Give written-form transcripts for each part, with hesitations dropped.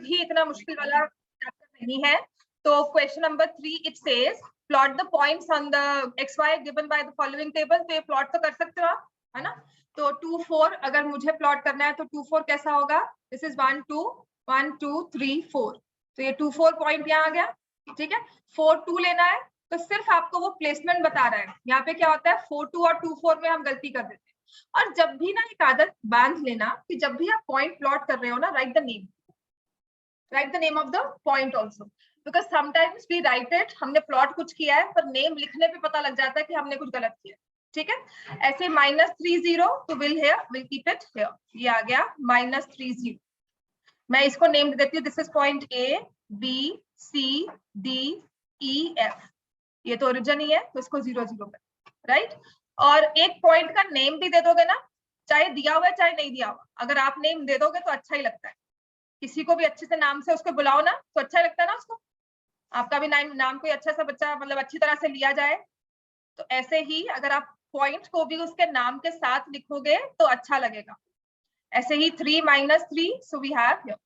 भी इतना मुश्किल वाला चैप्टर नहीं है। तो question number 3 it says plot the points on the x y given by the following table. तो ये प्लॉट तो कर सकते हो आप, है ना। तो 2 4 अगर मुझे प्लॉट करना है तो 2 4 कैसा होगा, दिस इज 1 2 1 2 3 4। तो ये 2 4 पॉइंट यहाँ आ गया, ठीक है। 4 2 लेना है तो सिर्फ आपको वो प्लेसमेंट बता रहा है। यहाँ पे क्या होता है 4 2 और 2 4 में हम गलती कर देते हैं। और जब भी ना एक आदत बांध लेना कि जब भी आप पॉइंट प्लॉट कर रहे हो ना, write the name of the point also, because sometimes we write it, हमने प्लॉट कुछ किया है पर नेम लिखने पे पता लग जाता है कि हमने कुछ गलत किया, ठीक है। ऐसे -30 तो विल कीप इट हियर, ये आ गया -30। मैं इसको नेम दे देती हूँ, this is point A B C D E F. ये तो ओरिजिन ही है तो इसको 0 0 कर, राइट। और एक पॉइंट का नेम भी दे दोगे ना, चाहे दिया हुआ है चाहे नहीं दिया हुआ, अगर आप नेम दे दोगे तो अच्छा ही लगता है। किसी को भी अच्छे से नाम से उसको बुलाओ ना तो अच्छा लगता है ना उसको। आपका भी नाम कोई अच्छा सा बच्चा मतलब अच्छी तरह से लिया जाए, तो ऐसे ही अगर आप पॉइंट को भी उसके नाम के साथ लिखोगे तो अच्छा लगेगा। ऐसे ही 3 -3 सो वी हैव हियर।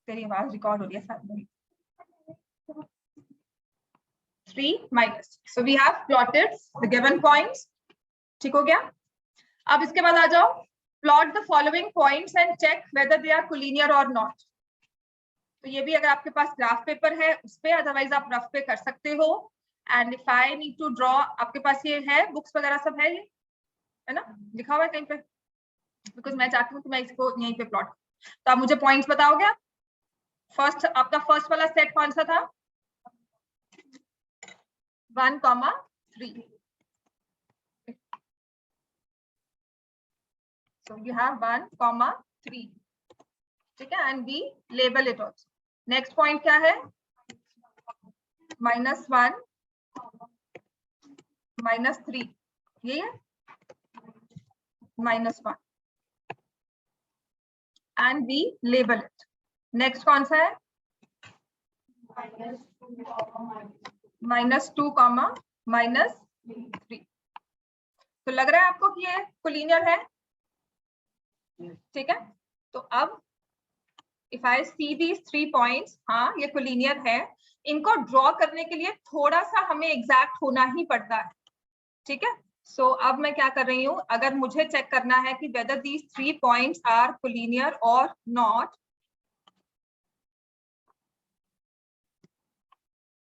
तेरी आवाज रिकॉर्ड हो रही है साथ में। 3 minus, so we have plotted the given points, ठीक हो गया। अब इसके बाद आ जाओ, plot the following points and check whether they are collinear or not। तो ये भी अगर आपके पास ग्राफ पेपर है उस पे, अदरवाइज आप रफ पे कर सकते हो। And if I need to draw, आपके पास ये है बुक्स वगैरह सब है, ये है ना, लिखा हुआ है कहीं पे, बिकॉज मैं चाहती हूँ कि मैं इसको यहीं पे प्लॉट। तो आप मुझे पॉइंट्स बताओगे। फर्स्ट आपका फर्स्ट वाला सेट कौन सा था, 1 3। So you have 1 3, ठीक है, and we label it also. Next point क्या है, -1 -3, ये है -1 and we label it. Next कौन सा है, -2 -3। तो लग रहा है आपको कि ये कोलिनियर है, ठीक है। तो अब if I see these 3 points, हाँ ये कोलिनियर है। इनको ड्रॉ करने के लिए थोड़ा सा हमें एग्जैक्ट होना ही पड़ता है, ठीक है। सो अब मैं क्या कर रही हूँ, अगर मुझे चेक करना है कि whether these 3 points are collinear और नॉट,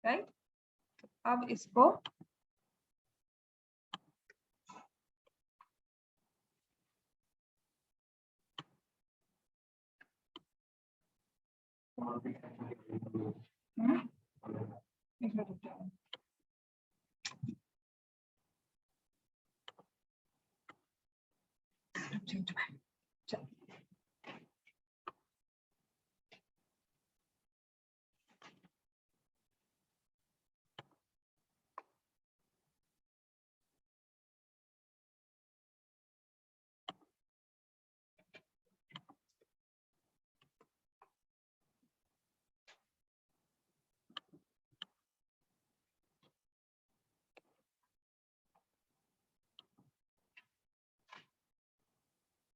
राइट। अब इसको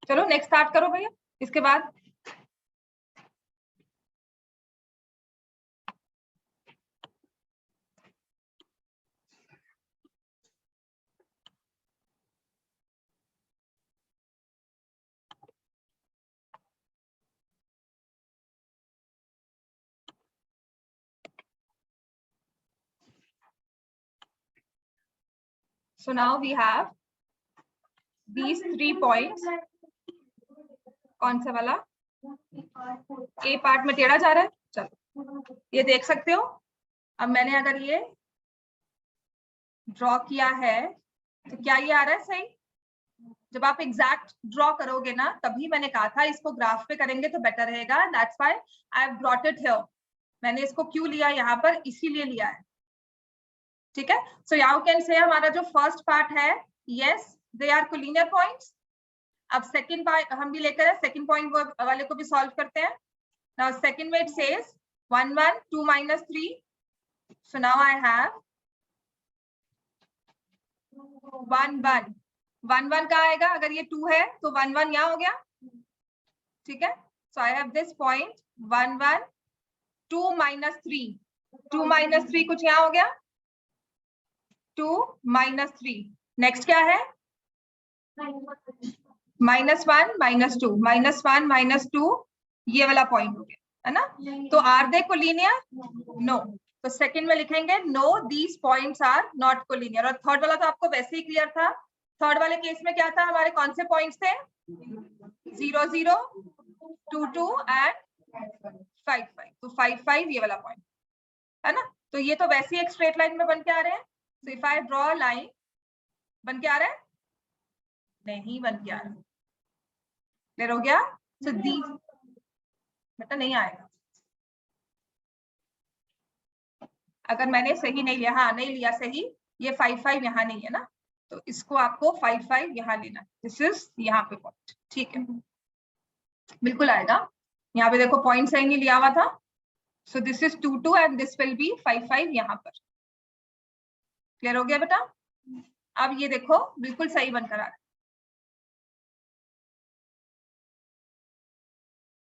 चलो नेक्स्ट स्टार्ट करो भैया। इसके बाद so now we have these 3 points। कौन सा वाला, ए पार्ट में टेढ़ा जा रहा है, चलो ये देख सकते हो। अब मैंने अगर ये ड्रॉ किया है तो क्या ये आ रहा है सही। जब आप एग्जैक्ट ड्रॉ करोगे ना, तभी मैंने कहा था इसको ग्राफ पे करेंगे तो बेटर रहेगा, that's why I have brought it here. मैंने इसको क्यों लिया यहाँ पर, इसीलिए लिया है, ठीक है। सो नाउ कैन से हमारा जो फर्स्ट पार्ट है, yes they are collinear points. अब सेकंड पार्ट हम भी लेकर है, सेकंड पॉइंट वाले को भी सॉल्व करते हैं। नाउ सेकंड में it says 1 1 2 -3, so now I have 1 1 1 1 का आएगा, अगर ये 2 है तो 1 1 यहाँ हो गया, ठीक है। So I have this point 1 1 2 minus 3 2 minus 3 कुछ यहाँ हो गया 2 minus 3 नेक्स्ट क्या है -1 -2 -1 -2 ये वाला पॉइंट हो गया है ना तो आर दे कोलिनियर नो तो सेकंड में लिखेंगे no these points are not collinear और थर्ड वाला तो आपको वैसे ही क्लियर था थर्ड वाले केस में क्या था हमारे कौन से पॉइंट्स थे 0 0 2 2 एंड 5 5 तो 5 5 ये वाला पॉइंट है ना तो ये तो वैसे ही एक स्ट्रेट लाइन में बन के आ रहे हैं so if I draw line बन के आ रहा है नहीं बन के आ रहा क्लियर हो गया तो दी बेटा नहीं आएगा अगर मैंने सही नहीं लिया हाँ नहीं लिया सही ये 5 5 यहाँ नहीं है ना तो इसको आपको 5 5 यहाँ लेना दिस इज यहाँ पे पॉइंट ठीक है बिल्कुल आएगा यहाँ पे देखो पॉइंट सही नहीं लिया हुआ था so this is 2 2 and this will be 5 5 यहाँ पर क्लियर हो गया बेटा अब ये देखो बिल्कुल सही बनकर आ रहा है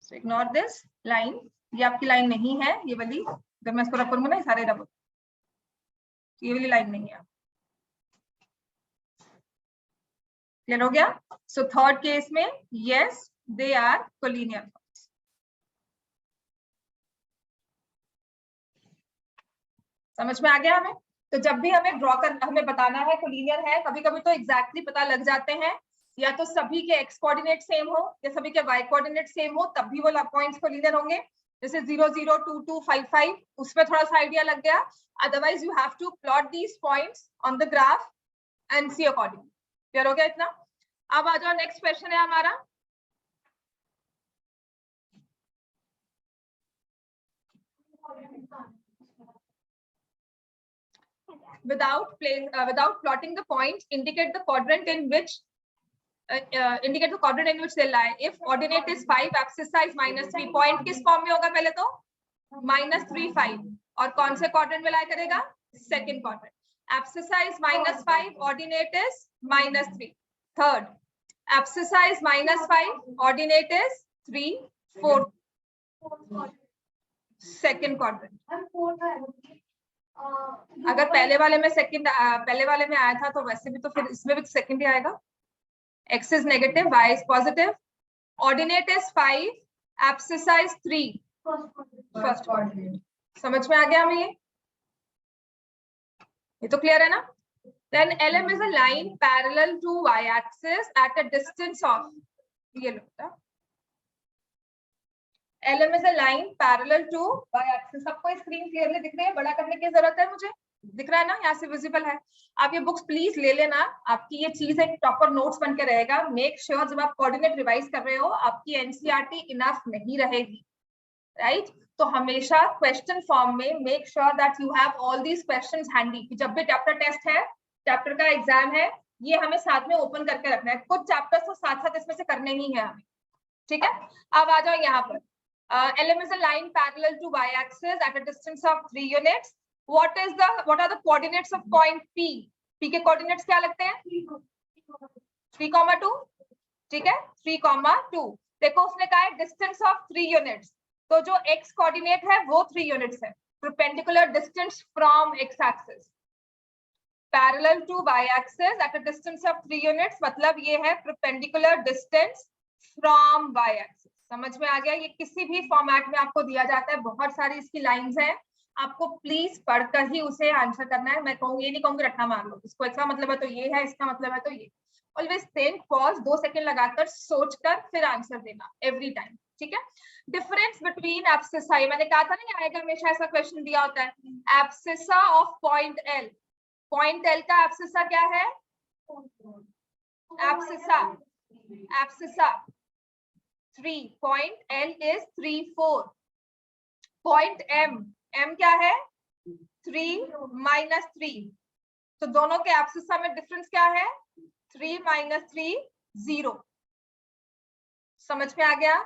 सो इग्नोर दिस लाइन ये आपकी लाइन नहीं है ये वाली अगर मैं इसको रब करूंगा ना सारे रब ये वाली लाइन नहीं है क्लियर हो गया सो थर्ड केस में यस दे आर कोलिनियर समझ में आ गया हमें तो जब भी हमें ड्रॉ कर हमें बताना है कोलिनियर है कभी कभी तो एग्जैक्टली पता लग जाते हैं या तो सभी के एक्स कोऑर्डिनेट सेम हो या सभी के वाई कोऑर्डिनेट सेम हो तब भी वो पॉइंट्स कोलिनियर होंगे जैसे 0 0 2 2 5 5 उसमें थोड़ा सा आइडिया लग गया otherwise you have to plot these points on the graph and see accordingly clear हो गया इतना अब आ जाओ नेक्स्ट क्वेश्चन है हमारा without plotting the points indicate the quadrant in which they lie if ordinate is 5 abscissa is -3 point किस form में होगा पहले तो -3 5 और कौन से क्वाड्रेंट में लाई करेगा second quadrant abscissa is -5 ordinate is -3 third abscissa is -5 ordinate is 3 4 second quadrant अगर पहले वाले में आया था तो वैसे भी तो फिर इसमें भी सेकंड ही आएगा x is negative y is positive ordinate is 5 abscissa is 3 first coordinate समझ में आ गया हमें ये तो क्लियर है ना then LM is a line parallel to y axis at a distance of ये लो LM is a line parallel to y axis सबको स्क्रीन क्लियरली दिख रही है बड़ा करने की जरूरत है मुझे दिख रहा है ना यहाँ से विजिबल है आप ये बुक्स प्लीज ले लेना आपकी ये चीज एक प्रॉपर नोट्स बन के रहेगा मेक श्योर जब आप कोऑर्डिनेट रिवाइज कर रहे हो आपकी एनसीईआरटी इनफ नहीं रहेगी राइट तो हमेशा क्वेश्चन फॉर्म में make sure that you have all these questions handy जब भी चैप्टर टेस्ट है चैप्टर का एग्जाम है ये हमें साथ में ओपन करके रखना है कुछ चैप्टर्स तो साथ साथ इसमें से करने ही है हमें ठीक है अब आ जाओ यहाँ पर LM is a line parallel to y-axis at a distance of 3 units. What are the coordinates of point P? P के coordinates क्या लगते हैं? 3,2. ठीक है? 3,2. देखो उसने कहा है distance of 3 units. तो जो x coordinate है वो 3 units है. Perpendicular distance from x-axis. Parallel to y-axis at a distance of 3 units. मतलब ये है perpendicular distance from y-axis. समझ में आ गया ये किसी भी फॉर्मेट में आपको दिया जाता है बहुत सारी इसकी लाइंस हैं आपको प्लीज पढ़कर ही उसे आंसर करना है मैं कहूँगी ये नहीं कहूँगी रट्टा मार लो इसको इसका मतलब है तो ये है इसका मतलब है तो ये ऑलवेज थिंक पॉज 2 सेकंड लगाकर सोचकर फिर आंसर देना एवरी टाइम ठीक है डिफरेंस बिटवीन एब्सिसा मैंने कहा था ना ये आएगा हमेशा ऐसा क्वेश्चन दिया होता है एब्सिसा ऑफ पॉइंट एल का एब्सिसा क्या है abscissa 3 point L is 3 4 point M क्या है 3 minus 3 तो दोनों के एब्सिसा में डिफरेंस क्या है 3 minus 3 0 समझ में आ गया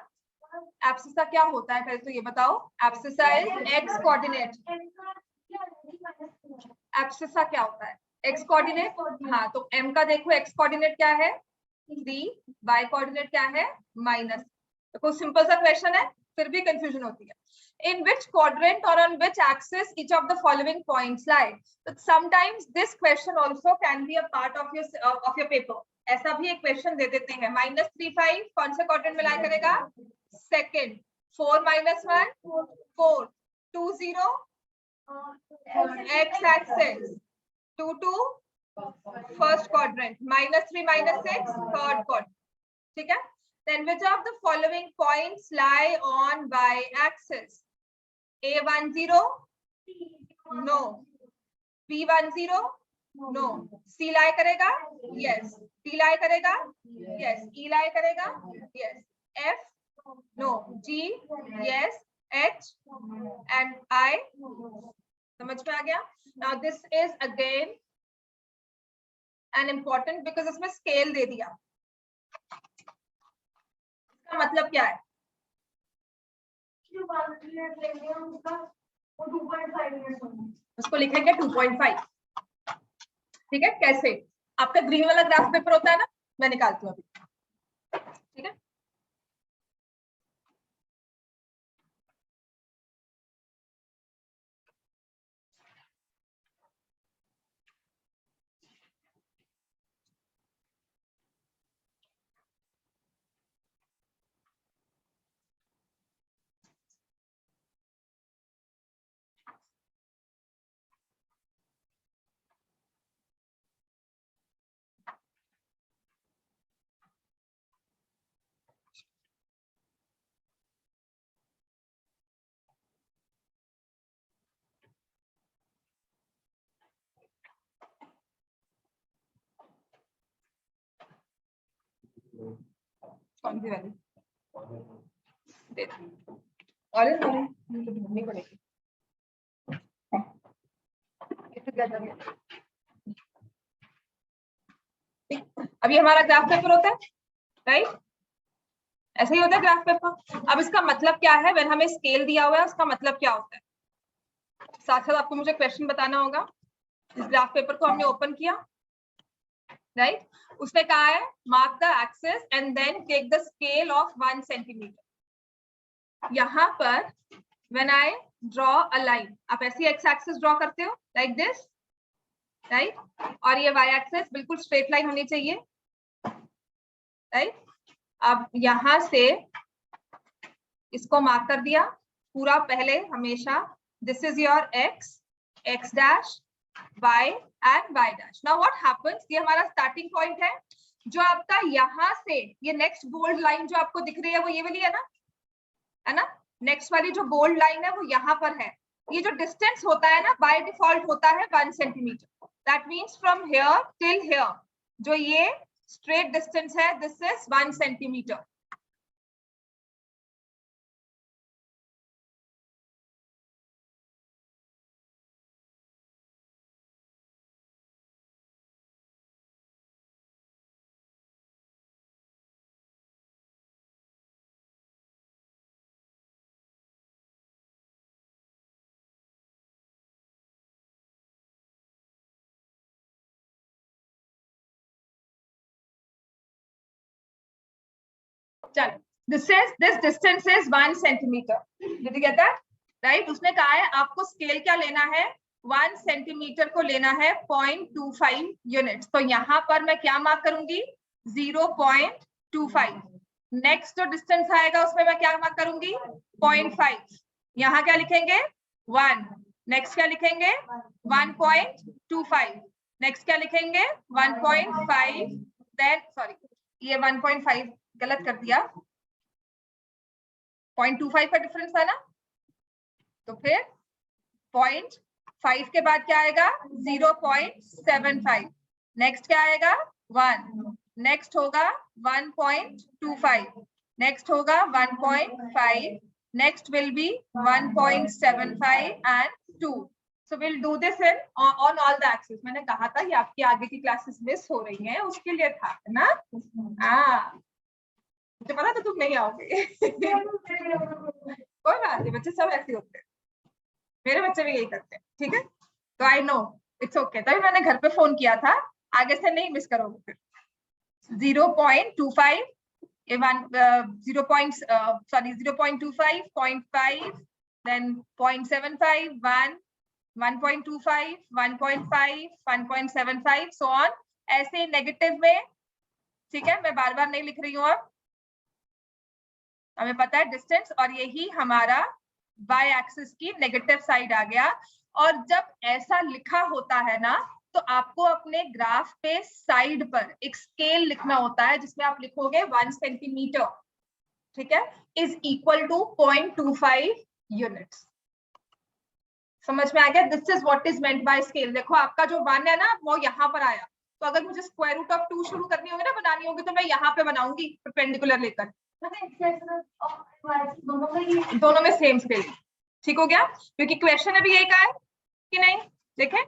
एब्सिसा क्या होता है पहले तो ये बताओ abscissa is x coordinate abscissa क्या होता है x कोऑर्डिनेट हाँ तो M का देखो x कोऑर्डिनेट क्या है 3 y कोऑर्डिनेट क्या है -. तो कुछ सिंपल सा क्वेश्चन है, फिर भी कंफ्यूजन होती है. In which quadrant or on which axis each of the following points lie? But sometimes this question also can be a part of your paper. ऐसा भी एक क्वेश्चन दे देते हैं. -3, 5 कौन से क्वाड्रेंट में लाई करेगा? Second. 4 - 1 4. 2 0 x axis. 2 2 first quadrant. -3 -6 third quadrant. ठीक है. Then which of the following points lie on y axis? A10? No. B10? No. C lie करेगा? Yes. D lie करेगा? Yes. E lie करेगा? Yes. F? No. G? Yes. H and I? समझ में आ गया? Now this is again an important because इसमें scale दे दिया. इसका मतलब क्या है? उसको लिखेंगे 2.5. ठीक है. कैसे? आपका ग्रीन वाला ग्राफ पेपर होता है ना, मैं निकालती हूँ अभी. ठीक है. कौन सी वाली? ऑरेंज ढूंढनी पड़ेगी. अभी हमारा ग्राफ पेपर होता है, राइट? ऐसे ही होता है ग्राफ पेपर. अब इसका मतलब क्या है? व्हेन हमें स्केल दिया हुआ है उसका मतलब क्या होता है? साथ साथ आपको मुझे क्वेश्चन बताना होगा. इस ग्राफ पेपर को हमने ओपन किया, राइट? उसने कहा है mark the axis and then take the scale of 1 centimetre. यहाँ पर when I draw a line, आप ऐसी एक्स एक्सिस ड्रॉ करते हो लाइक दिस, राइट? और ये वाई एक्सिस बिल्कुल स्ट्रेट लाइन होनी चाहिए, राइट? अब यहां से इसको मार्क कर दिया पूरा. पहले हमेशा this is your x, x dash, y and y dash. Now what happens? ये हमारा स्टार्टिंग पॉइंट है. जो आपका यहाँ से ये नेक्स्ट बोल्ड लाइन जो आपको दिख रही है वो ये वाली है ना? नेक्स्ट वाली जो बोल्ड लाइन है वो यहाँ पर है. ये जो डिस्टेंस होता है ना बाय डिफॉल्ट होता है 1 centimetre. That means from here till here जो ये स्ट्रेट डिस्टेंस है this is 1 centimetre. This distance is 1 centimeter. Did you get that? Right? उसने कहा है आपको स्केल क्या लेना है? 1 सेंटीमीटर को लेना है 0.25 यूनिट्स. तो यहाँ पर मैं क्या मार्क करूंगी? 0.25. नेक्स्ट जो डिस्टेंस आएगा उसमें मैं क्या मार्क करूंगी? 0.5. यहाँ क्या लिखेंगे? 1. नेक्स्ट क्या लिखेंगे? 1.25. नेक्स्ट क्या लिखेंगे? 1.5. देन सॉरी ये 1.5 गलत कर दिया. 0.25 का डिफरेंस है ना, तो फिर 0.5 के बाद क्या आएगा? 0.75. नेक्स्ट क्या आएगा? 1. नेक्स्ट होगा 1.25. नेक्स्ट होगा 1.5. Next will be 1.75 and 2. So we'll do this in on all the axes. मैंने कहा था ये आपकी आगे की क्लासेस मिस हो रही हैं उसके लिए था ना. मुझे पता था तुम नहीं आओगे. कोई बात नहीं, बच्चे सब ऐसे होते हैं. मेरे बच्चे भी यही करते हैं. ठीक है, तो आई नो इट्स ओके. तभी मैंने घर पे फोन किया था, आगे से नहीं मिस करोगे फिर. 0.25 ये 0.25, 0.5, then 0.75, 1, 1.25, 1.5, 1.75, so on, ऐसे नेगेटिव में। ठीक है, मैं बार बार नहीं लिख रही हूँ। अब हमें पता है डिस्टेंस, और यही हमारा बाय एक्सिस की नेगेटिव साइड आ गया। और जब ऐसा लिखा होता है ना, तो आपको अपने ग्राफ पे साइड पर एक स्केल लिखना होता है, जिसमें आप लिखोगे 1 सेंटीमीटर, ठीक है, इज इक्वल टू 0.25 यूनिट्स। समझ में आ गया? This is what is meant by scale. देखो आपका जो 1 है ना, वो यहाँ पर आया, तो अगर मुझे स्क्वायर रूट ऑफ 2 शुरू करनी होगी ना, बनानी होगी, तो मैं यहाँ पे बनाऊंगी परपेंडिकुलर लेकर। दोनों में सेम स्केल। ठीक हो गया? क्योंकि क्वेश्चन अभी यही का है कि नहीं, देखें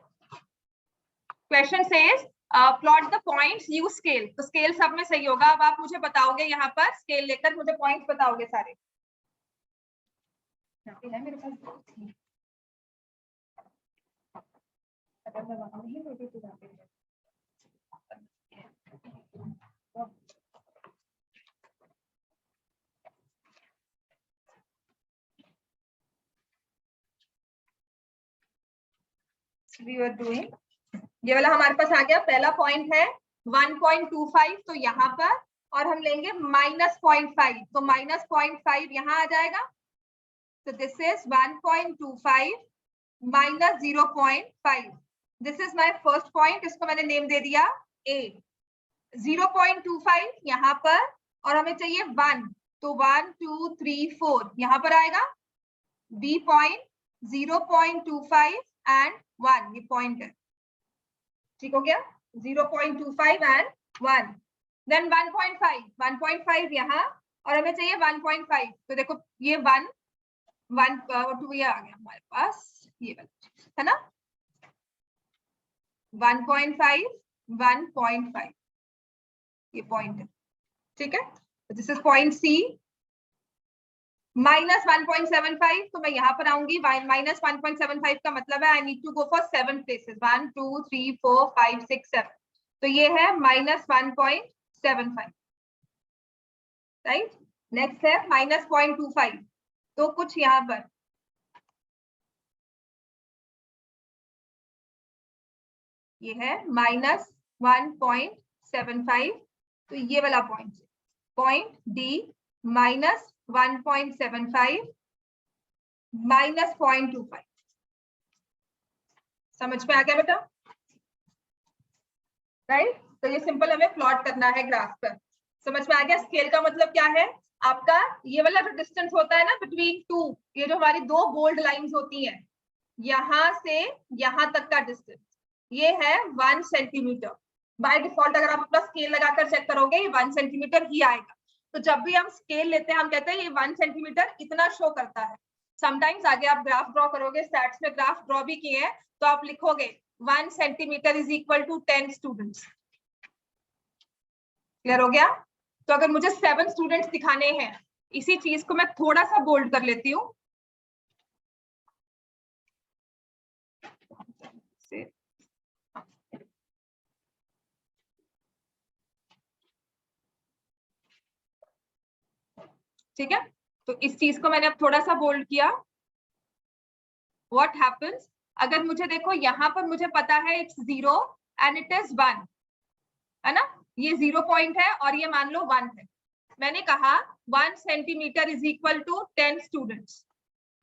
question says plot the points use scale, तो स्केल सब में सही होगा। अब आप मुझे बताओगे यहाँ पर स्केल लेकर, मुझे पॉइंट्स बताओगे सारे। है मेरे पास अगर मैं वहां नहीं होती तो we were doing, ये वाला हमारे पास आ गया। पहला पॉइंट है 1.25, तो यहाँ पर, और हम लेंगे -0.5, तो -0.5 यहाँ आ जाएगा। तो this is 1.25 minus 0.5, this is my first point, इसको मैंने नेम दे दिया A। 0.25 यहाँ पर, और हमें चाहिए 1, तो 1 2 3 4 यहाँ पर आएगा। B पॉइंट 0.25 एंड 1, ये पॉइंट है। ठीक हो गया? 0.25 एंड 1, देन 1.5 यहाँ, और हमें चाहिए 1.5, तो देखो ये 1 2 ये आ गया हमारे पास, ये वाला है ना, 1.5 1.5, ये पॉइंट है। ठीक है, दिस इज पॉइंट C। -1.75, तो मैं यहाँ पर आऊंगी। -1.75 का मतलब है I need to go for 7 places, 1 2 3 4 5 6 7, तो ये है -1.75, राइट। नेक्स्ट है -0.25, तो कुछ यहाँ पर ये है -1.75, तो ये वाला पॉइंट D -1.75 -0.25। समझ में आ गया बेटा? राइट, तो ये सिंपल हमें प्लॉट करना है ग्राफ पर। समझ में आ गया? स्केल का मतलब क्या है आपका, ये वाला जो डिस्टेंस होता है ना बिटवीन टू, ये जो हमारी दो बोल्ड लाइंस होती हैं, यहाँ से यहाँ तक का डिस्टेंस, ये है 1 सेंटीमीटर। बाय डिफॉल्ट अगर आप अपना स्केल लगाकर चेक करोगे, ये 1 सेंटीमीटर ही आएगा। तो जब भी हम स्केल लेते हैं, हम कहते हैं ये 1 सेंटीमीटर इतना शो करता है। समटाइम्स आगे आप ग्राफ ड्रॉ करोगे, स्टैट्स में ग्राफ ड्रॉ भी किए हैं, तो आप लिखोगे 1 centimetre is equal to 10 students. Clear हो गया? तो अगर मुझे 7 स्टूडेंट्स दिखाने हैं, इसी चीज को मैं थोड़ा सा बोल्ड कर लेती हूँ, ठीक है, तो इस चीज को मैंने अब थोड़ा सा बोल्ड किया। व्हाट हैपेंस, अगर मुझे देखो यहाँ पर मुझे पता है इट्स 0 एंड इट इज 1, है ना, ये 0 पॉइंट है और ये मान लो 1 है। मैंने कहा 1 centimetre is equal to 10 students,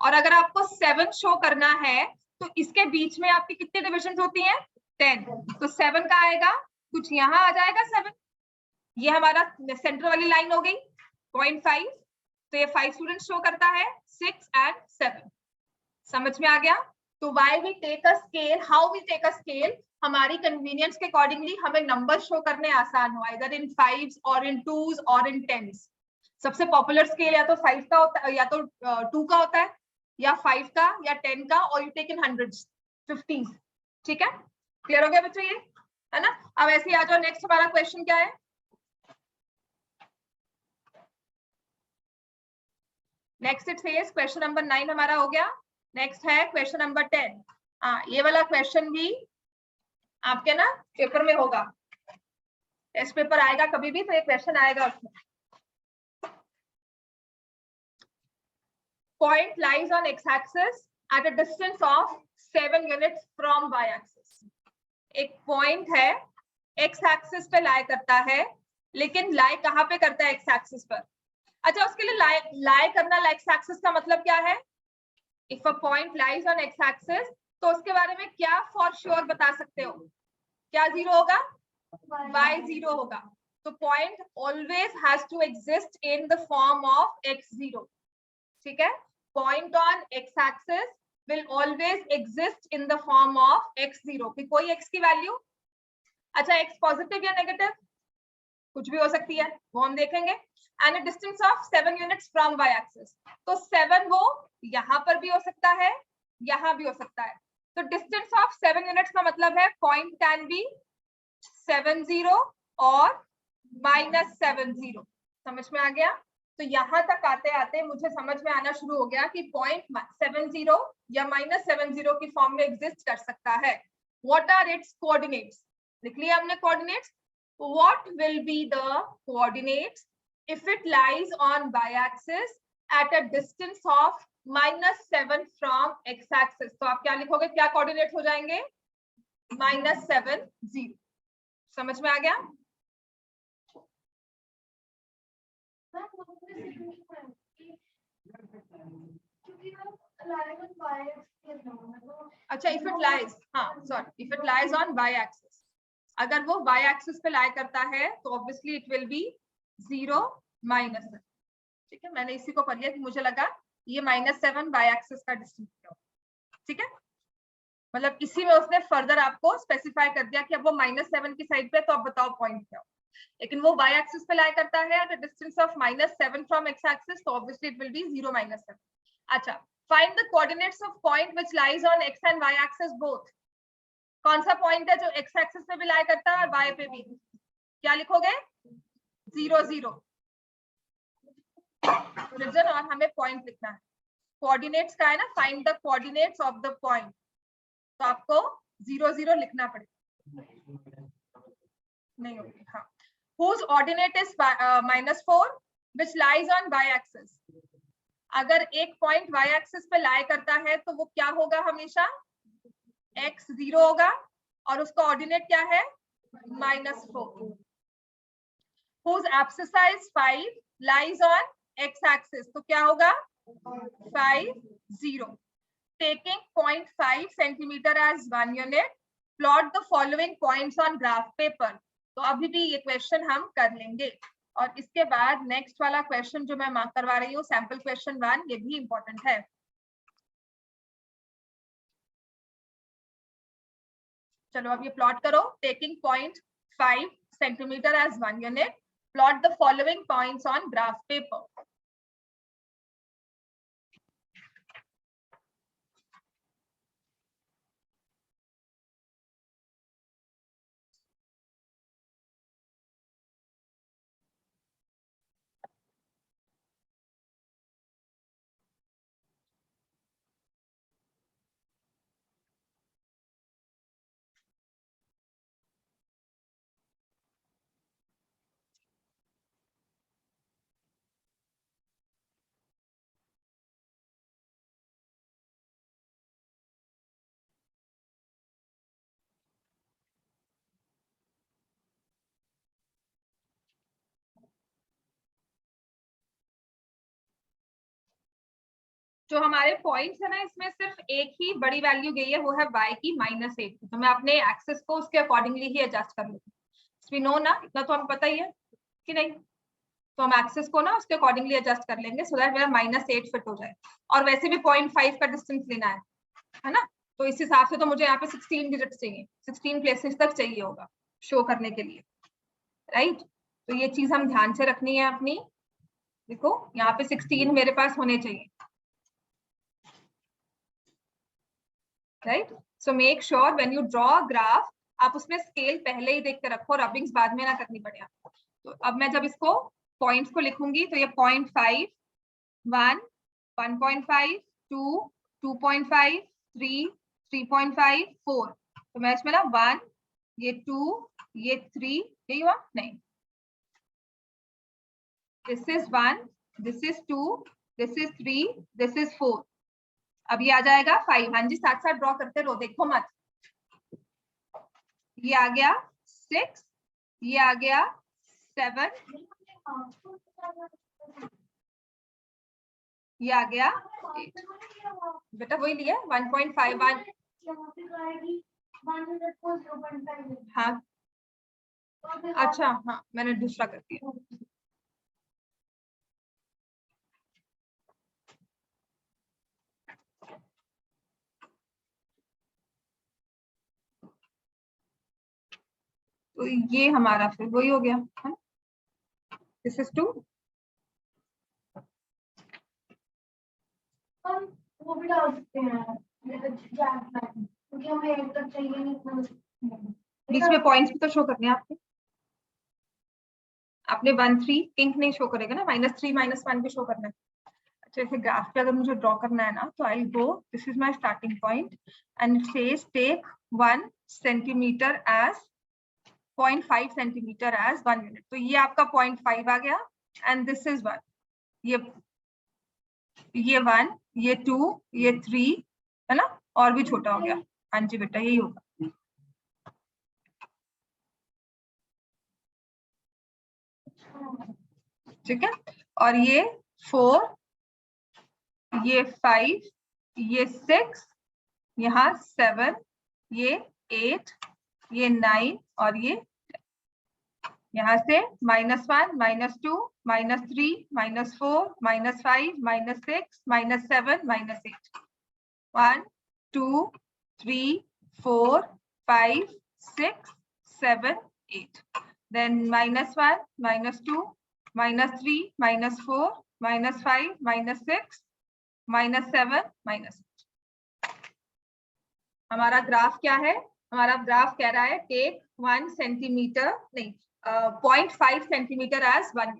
और अगर आपको 7 शो करना है, तो इसके बीच में आपकी कितनी डिविजन होती हैं? 10, तो 7 का आएगा, कुछ यहाँ आ जाएगा 7, ये हमारा सेंटर वाली लाइन हो गई 0.5, तो ये 5 स्टूडेंट शो करता है, 6 एंड 7। समझ में आ गया? तो why we take a scale, how we take a scale, हमारी कन्वीनियंस के अकॉर्डिंगली हमें नंबर शो करने आसान हो, इधर इन 5s और इन 2s और इन 10s। सबसे पॉपुलर स्केल या तो 5 का होता है, या तो 2 का होता है, या 5 का, या 10 का, और you take in 100s 50s। ठीक है, क्लियर हो गया बच्चों ये, है ना? अब ऐसे ही आ जाओ, नेक्स्ट हमारा क्वेश्चन क्या है? Next it says question number 9 हमारा हो गया। नेक्स्ट है क्वेश्चन नंबर 10। ये वाला क्वेश्चन भी आपके ना पेपर में होगा, टेस्ट पेपर आएगा कभी भी, तो ये क्वेश्चन आएगा उसमें। point lies on x-axis at a distance of 7 units from y-axis. एक point है x-axis पे lie करता है, लेकिन lie कहाँ पे करता है x-axis पर? अच्छा, उसके लिए lie करना x-axis का मतलब क्या है? If a point lies on x-axis, तो उसके बारे में क्या for sure बता सकते हो? क्या 0 होगा? y 0 होगा. तो point always has to exist in the form of x0. ठीक है? Point on x-axis will always exist in the form of x0. कि कोई x की वैल्यू, अच्छा x पॉजिटिव या नेगेटिव कुछ भी हो सकती है, वो हम देखेंगे. And a distance of 7 units from y-axis. तो 7 वो यहाँ पर भी हो सकता है, यहाँ भी हो सकता है. तो distance of 7 units का मतलब है point can be 70 और -70. समझ में आ गया? तो यहाँ तक आते आते मुझे समझ में आना शुरू हो गया कि पॉइंट 70 या -70 की फॉर्म में एग्जिस्ट कर सकता है. What are its coordinates? लिख लिया हमने coordinates. What will be the coordinates if it lies on y-axis at a distance of -7 from x-axis? तो आप क्या लिखोगे? क्या कोऑर्डिनेट्स हो जाएंगे? -70. समझ में आ गया? अच्छा, इफ इट लाइज, हाँ sorry, if it lies on y-axis, अगर वो y-axis पे लाई करता है तो ऑब्वियसली इट विल बी 0 -7. ठीक है, मैंने इसी को पढ़ लिया कि मुझे लगा ये -7 y-axis का डिस्टेंस है. ठीक है, मतलब इसी में उसने फर्दर आपको स्पेसिफाई कर दिया कि अब वो -7 की साइड पे, तो अब बताओ पॉइंट क्या हो. लेकिन वो y-axis पे लाई करता है eight a distance of -7 from x-axis, तो ऑब्वियसली इट विल बी 0 -7. अच्छा, find the coordinates of point which lies on x and y-axis both. कौन सा पॉइंट है जो x-axis पे भी लाई करता है और y पे भी? क्या लिखोगे? 0 0. रीजन और हमें पॉइंट लिखना है. कोऑर्डिनेट्स का है ना, find the coordinates of the point, तो आपको 0 0 लिखना पड़ेगा. नहीं होगी. हाँ, whose ordinate is -4 which lies on y-axis. अगर एक पॉइंट y-axis पे लाई करता है तो वो क्या होगा? हमेशा x 0 होगा और उसका ऑर्डिनेट क्या है? -4. whose abscissa is 5 lies on x-axis, तो क्या होगा? 5 0. taking 0.5 centimeter as 1 unit, plot the following points on graph paper. तो अभी भी ये क्वेश्चन हम कर लेंगे और इसके बाद नेक्स्ट वाला क्वेश्चन जो मैं मार्क करवा रही हूँ, सैंपल क्वेश्चन 1, ये भी इंपॉर्टेंट है. चलो अब ये प्लॉट करो. Taking 0.5 centimetre as 1 unit, plot the following points on graph paper. जो हमारे पॉइंट्स है ना, इसमें सिर्फ एक ही बड़ी वैल्यू गई है, वो है y की -8. तो मैं अपने एक्सेस को उसके अकॉर्डिंगली ही एडजस्ट कर लूंगी. वी नो ना, इतना तो हमें पता ही है कि नहीं. तो हम एक्सेस को ना उसके अकॉर्डिंगली एडजस्ट कर लेंगे सो दैट मेरा -8 फिट हो जाए. और वैसे भी 0.5 का डिस्टेंस लेना है ना, तो इस हिसाब से तो मुझे यहाँ पे 16 डिजिट्स चाहिए, 16 प्लेसेस तक चाहिए होगा शो करने के लिए, राइट. तो ये चीज हम ध्यान से रखनी है अपनी. देखो यहाँ पे 16 मेरे पास होने चाहिए, right. So make sure when you draw graph, आप उसमें स्केल पहले ही देख के रखो, रबिंग्स बाद में ना करनी पड़े आपको. तो अब मैं जब इसको पॉइंट्स को लिखूंगी तो ये 0.5 1 1.5 2 2.5 3 3.5 4. तो मैं इसमें ना 1 ये 2 ये 3 यही हुआ नहीं. This is 1 this is 2 this is 3, this is 4। अब ये आ जाएगा 5। हाँ जी, साथ साथ ड्रॉ करते रहो, देखो मत। ये आ गया 6, ये आ गया 7, ये आ गया 8। बेटा वही लिया 1.51। हाँ अच्छा, हाँ मैंने दूसरा कर दिया। तो ये हमारा फिर वही हो गया है। This is 2। वो भी डाल सकते हैं क्योंकि हमें एक तक चाहिए नहीं। बीच में पॉइंट्स भी तो शो करने हैं आपके। आपने 1 3 पिंक नहीं शो करेगा ना, -3 -1 भी शो करना है। अच्छा, ऐसे ग्राफ पे अगर मुझे ड्रॉ करना है ना, तो I go, this is my starting point and it says take 1 centimetre as 0.5 centimetre as 1 unit. तो ये आपका 0.5 आ गया एंड दिस इज 1। ये 1, ये 2, ये 3 है ना, और भी छोटा हो गया। हाँ जी बेटा, यही होगा। ठीक है, और ये 4, ये 5, ये 6, यहाँ 7, ये 8, ये 9 और ये यहाँ से -1 -2 -3 -4 -5 -6 -7 -8। 1 2 3 4 5 6 7 8। Then -1 -2 -3 -4 -5 -6 -7 -8। हमारा ग्राफ क्या है? हमारा ग्राफ कह रहा है टेक 1 सेंटीमीटर नहीं 0.5 सेंटीमीटर एज 1,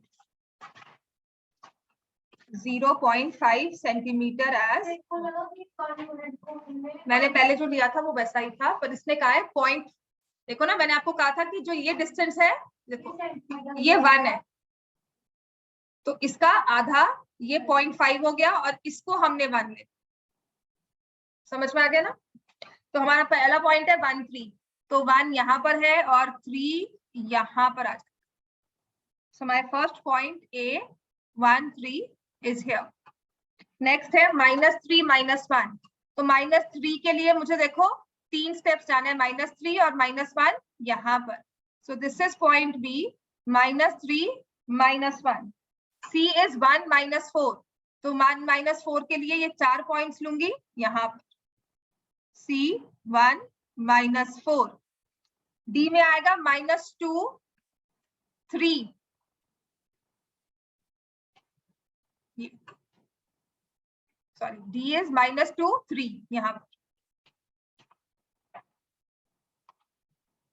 0.5 सेंटीमीटर एज। मैंने पहले जो लिया था वो वैसा ही था, पर इसने कहा है पॉइंट। देखो ना, मैंने आपको कहा था कि जो ये डिस्टेंस है, देखो ये 1 है, तो इसका आधा ये 0.5 हो गया और इसको हमने 1 ले। समझ में आ गया ना? तो हमारा पहला पॉइंट है 1 3, तो 1 यहाँ पर है और 3 यहाँ पर आ जाए। So my first point A 1 3 is here. Next है -3 -1। तो -3 के लिए मुझे देखो 3 स्टेप्स जाने हैं, -3 और -1 यहाँ पर। So this is point B, -3 -1। C is 1 -4, तो 1 -4 के लिए ये 4 पॉइंट्स लूंगी यहाँ पर। C 1 -4। D में आएगा -2 3। सॉरी, D इज -2 3 यहाँ पर।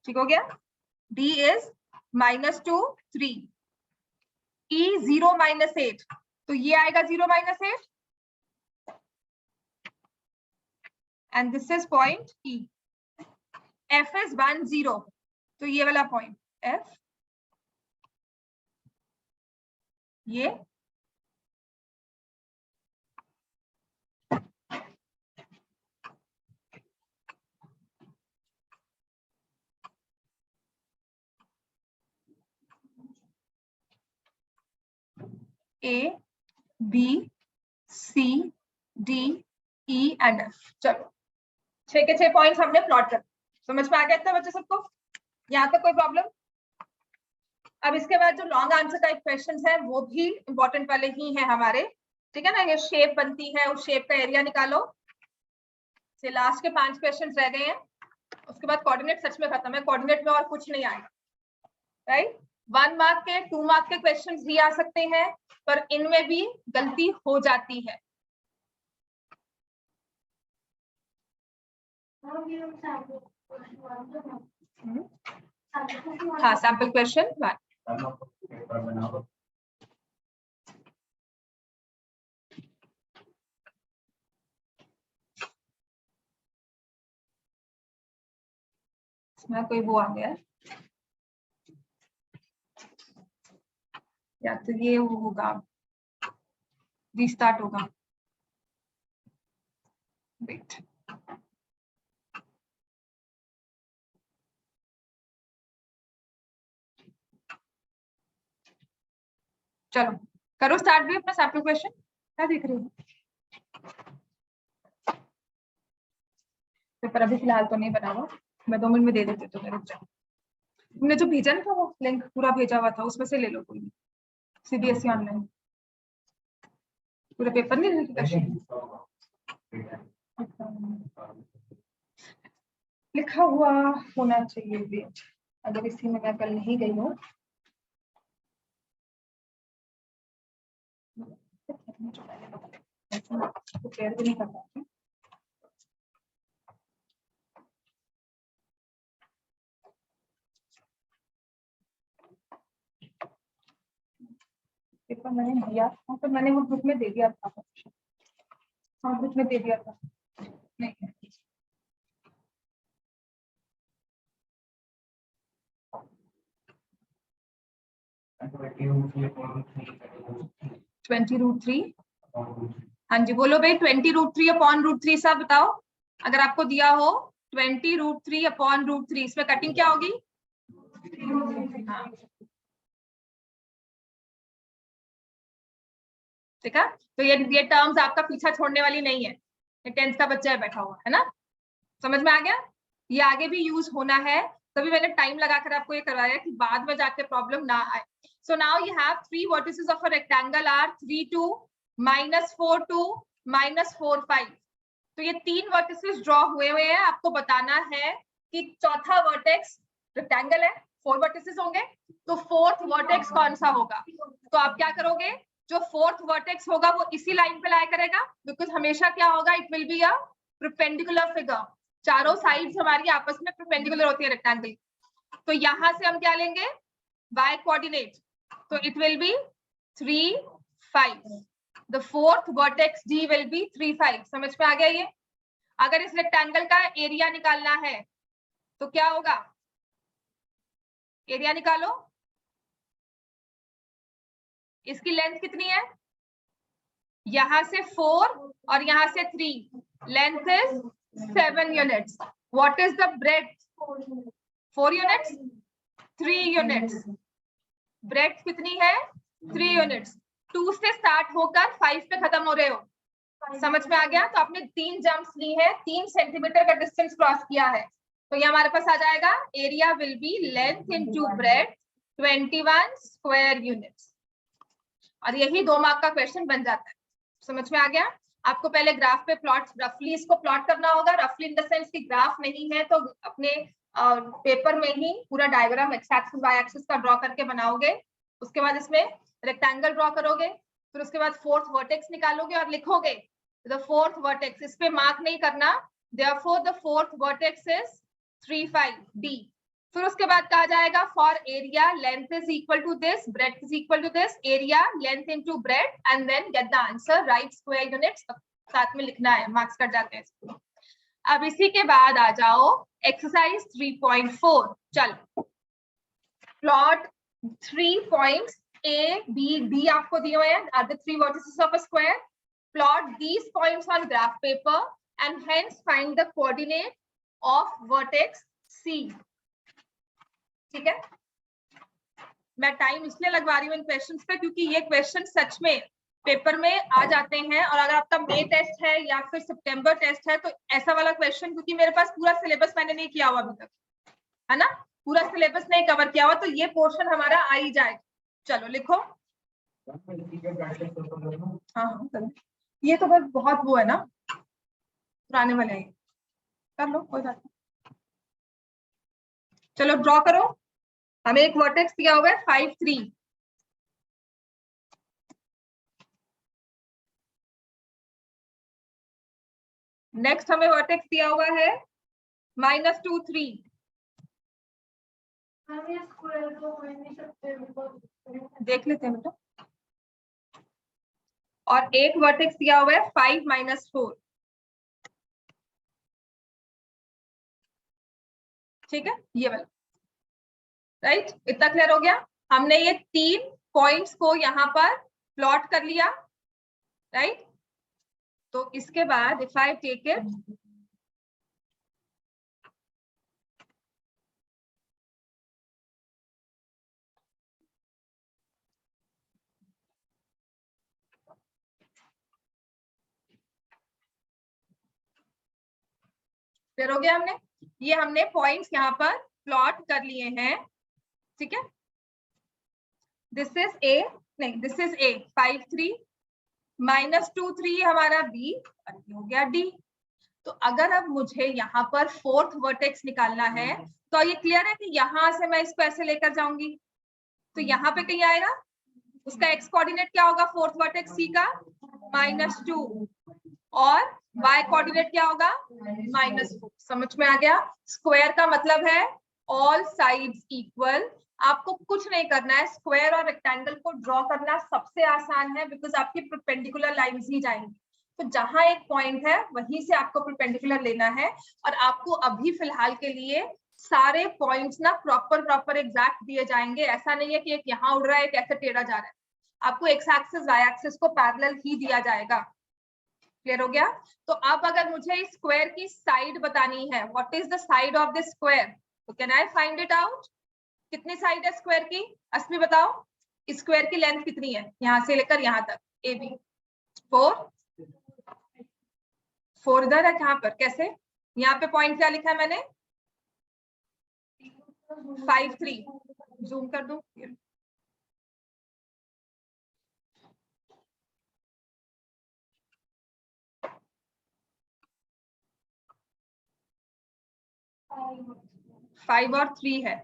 ठीक हो गया? D is -2 3। E 0 -8, तो ये आएगा 0 -8 and this is point E। F is 1 0, तो ये वाला पॉइंट F, ये A B C D E and F। चलो 6 के 6 पॉइंट्स हमने प्लॉट कर। समझ में आ गया इतना बच्चे सबको? यहाँ तक कोई प्रॉब्लम? अब इसके बाद जो लॉन्ग आंसर टाइप क्वेश्चंस हैं वो भी इंपॉर्टेंट वाले ही हैं हमारे। ठीक है ना? ये शेप बनती है, उस शेप का एरिया निकालो। से लास्ट के 5 क्वेश्चंस रह गए हैं, उसके बाद कोऑर्डिनेट सच में खत्म है। कोऑर्डिनेट में और कुछ नहीं आएगा, राइट? 1 मार्क के 2 मार्क के क्वेश्चंस भी आ सकते हैं, पर इनमें भी गलती हो जाती है। हाँ, सैंपल क्वेश्चन 1। इसमें कोई वो आ गया है या तो ये होगा रीस्टार्ट होगा। वेट, चलो करो स्टार्ट भी अपना सैम्पल क्वेश्चन। क्या देख रहे हो? पेपर अभी फिलहाल तो नहीं बना हुआ, मैं 2 मिनट में दे देती हूँ। रुक जाओ, तुमने जो भेजा ना वो लिंक पूरा भेजा हुआ था, उसमें से ले लो कोई, CBSE ऑनलाइन पूरा पेपर नहीं लिखा हुआ होना चाहिए। वेट, अगर इसी में मैं कल नहीं गई हूँ प्रिपेयर भी नहीं कर पाती। पेपर मैंने दिया था, तो मैंने वो ग्रुप में दे दिया था। हाँ ग्रुप में दे दिया था। नहीं 20√3। हाँ जी बोलो भाई, 20√3/√3 सब बताओ। अगर आपको दिया हो 20√3/√3, इसमें कटिंग क्या होगी? हाँ ठीक है, तो ये टर्म्स आपका पीछा छोड़ने वाली नहीं है, ये 10th का बच्चा है बैठा हुआ है ना, समझ में आ गया? ये आगे भी यूज होना है, तभी मैंने टाइम लगाकर आपको ये करवाया कि बाद में जाके प्रॉब्लम ना आए। So now you have 3 vertices of a rectangle are 3, 2, -4, 2, -4, 5। तो ये 3 वर्टिसेस ड्रॉ हुए हैं। आपको बताना है कि चौथा वर्टेक्स रेक्टेंगल है, 4 वर्टिसेस होंगे, तो 4th वर्टेक्स कौन सा होगा? तो आप क्या करोगे, जो 4th वर्टेक्स होगा वो इसी लाइन पे लाया करेगा, बिकॉज हमेशा क्या होगा, it will be a perpendicular figure. चारों साइड्स हमारी आपस में परपेंडिकुलर होती है रेक्टेंगल। तो यहां से हम क्या लेंगे, y कोऑर्डिनेट, तो it will B 3, 5। The 4th vertex D will be 3, 5। समझ में आ गया ये? अगर इस रेक्टेंगल का एरिया निकालना है तो क्या होगा, एरिया निकालो। इसकी लेंथ कितनी है, यहां से 4 और यहां से 3, length is 7 units. What is the breadth? 4 units, 3 units. Breadth कितनी है, 3 यूनिट्स। 2 से स्टार्ट होकर 5 पे खत्म हो रहे हो, समझ में आ गया? तो आपने 3 जंप्स ली है, 3 सेंटीमीटर का डिस्टेंस क्रॉस किया है, तो ये हमारे पास आ जाएगा area will be length into breadth 21 square units. और यही 2 मार्क का क्वेश्चन बन जाता है। समझ में आ गया? आपको पहले ग्राफ पे प्लॉट, रफली इसको प्लॉट करना होगा। रफली इन द सेंस कि ग्राफ नहीं है तो अपने पेपर में ही पूरा diagram x axis y axis का ड्रॉ करके बनाओगे। उसके बाद इसमें रेक्टेंगल ड्रॉ करोगे, फिर उसके बाद 4th वर्टेक्स निकालोगे और लिखोगे द 4th वर्टेक्स। इस पे मार्क नहीं करना, therefore the 4th vertex is 3, 5 D। फिर उसके बाद कहा जाएगा for area length is equal to this, breadth is equal to this, area length into breadth, and then get the answer, right square units साथ में लिखना है, मार्क्स कट जाते हैं इसको। अब इसी के बाद आ जाओ एक्सरसाइज 3.4। चलो plot 3 points A, B, D आपको दिए हुए हैं, are the 3 vertices of a square. Plot these points on graph paper and hence find the coordinate of vertex C। ठीक है, मैं टाइम इसलिए लगवा रही हूँ इन क्वेश्चंस पे क्योंकि ये क्वेश्चन सच में पेपर में आ जाते हैं, और अगर आपका मई टेस्ट है या फिर सितंबर टेस्ट है तो ऐसा वाला क्वेश्चन, क्योंकि मेरे पास पूरा सिलेबस मैंने नहीं किया हुआ अभी तक, है ना, पूरा सिलेबस नहीं कवर किया हुआ, तो ये पोर्शन हमारा आ ही जाएगा। चलो लिखो। हाँ ये तो बस बहुत वो है ना, पुराने वाले हैं, कर लो कोई बात नहीं। चलो ड्रॉ करो। हमें एक वर्टेक्स दिया हुआ है 5, 3। नेक्स्ट हमें वर्टेक्स दिया हुआ है -2, 3। देख लेते हैं बेटा। और एक वर्टेक्स दिया हुआ है 5, -4। ठीक है, ये वाला, राइट? इतना क्लियर हो गया? हमने ये 3 पॉइंट्स को यहाँ पर प्लॉट कर लिया, राइट। तो इसके बाद if I take it, clear हो गया हमने। ये हमने पॉइंट्स यहाँ पर प्लॉट कर लिए हैं, ठीक है। दिस इज ए, नहीं दिस इज ए 5 3 -2 3 हमारा बी, और ये हो गया डी। तो अगर अब मुझे यहाँ पर फोर्थ वर्टेक्स निकालना है, तो ये क्लियर है कि यहाँ से मैं इसको ऐसे लेकर जाऊंगी, तो यहाँ पे कहीं आएगा, उसका एक्स कोऑर्डिनेट क्या होगा फोर्थ वर्टेक्स सी का, -2, और y कोऑर्डिनेट क्या होगा, -4। समझ में आ गया। स्क्वायर का मतलब है ऑल साइड्स इक्वल। आपको कुछ नहीं करना है, स्क्वायर और रेक्टेंगल को ड्रॉ करना सबसे आसान है, बिकॉज आपकी परपेंडिकुलर लाइंस ही जाएंगी। तो जहां एक पॉइंट है वहीं से आपको परपेंडिकुलर लेना है, और आपको अभी फिलहाल के लिए सारे पॉइंट्स ना प्रॉपर एग्जैक्ट दिए जाएंगे। ऐसा नहीं है कि एक यहाँ उड़ रहा है, एक ऐसे टेढ़ा जा रहा है। आपको एक्स एक्सिस वाई एक्सिस को पैरेलल ही दिया जाएगा। क्लियर हो गया। तो अब अगर मुझे स्क्वायर की साइड बतानी है, what is the side of the square, so can I find it out. कितनी साइड है स्क्वायर की, अस्मी बताओ। स्क्वायर की लेंथ कितनी है यहां से लेकर यहां तक, ए बी, 4 4 इधर है, कहां पर, कैसे, यहाँ पे पॉइंट क्या लिखा है मैंने, 5 3, जूम कर दूं, 5 और 3 है।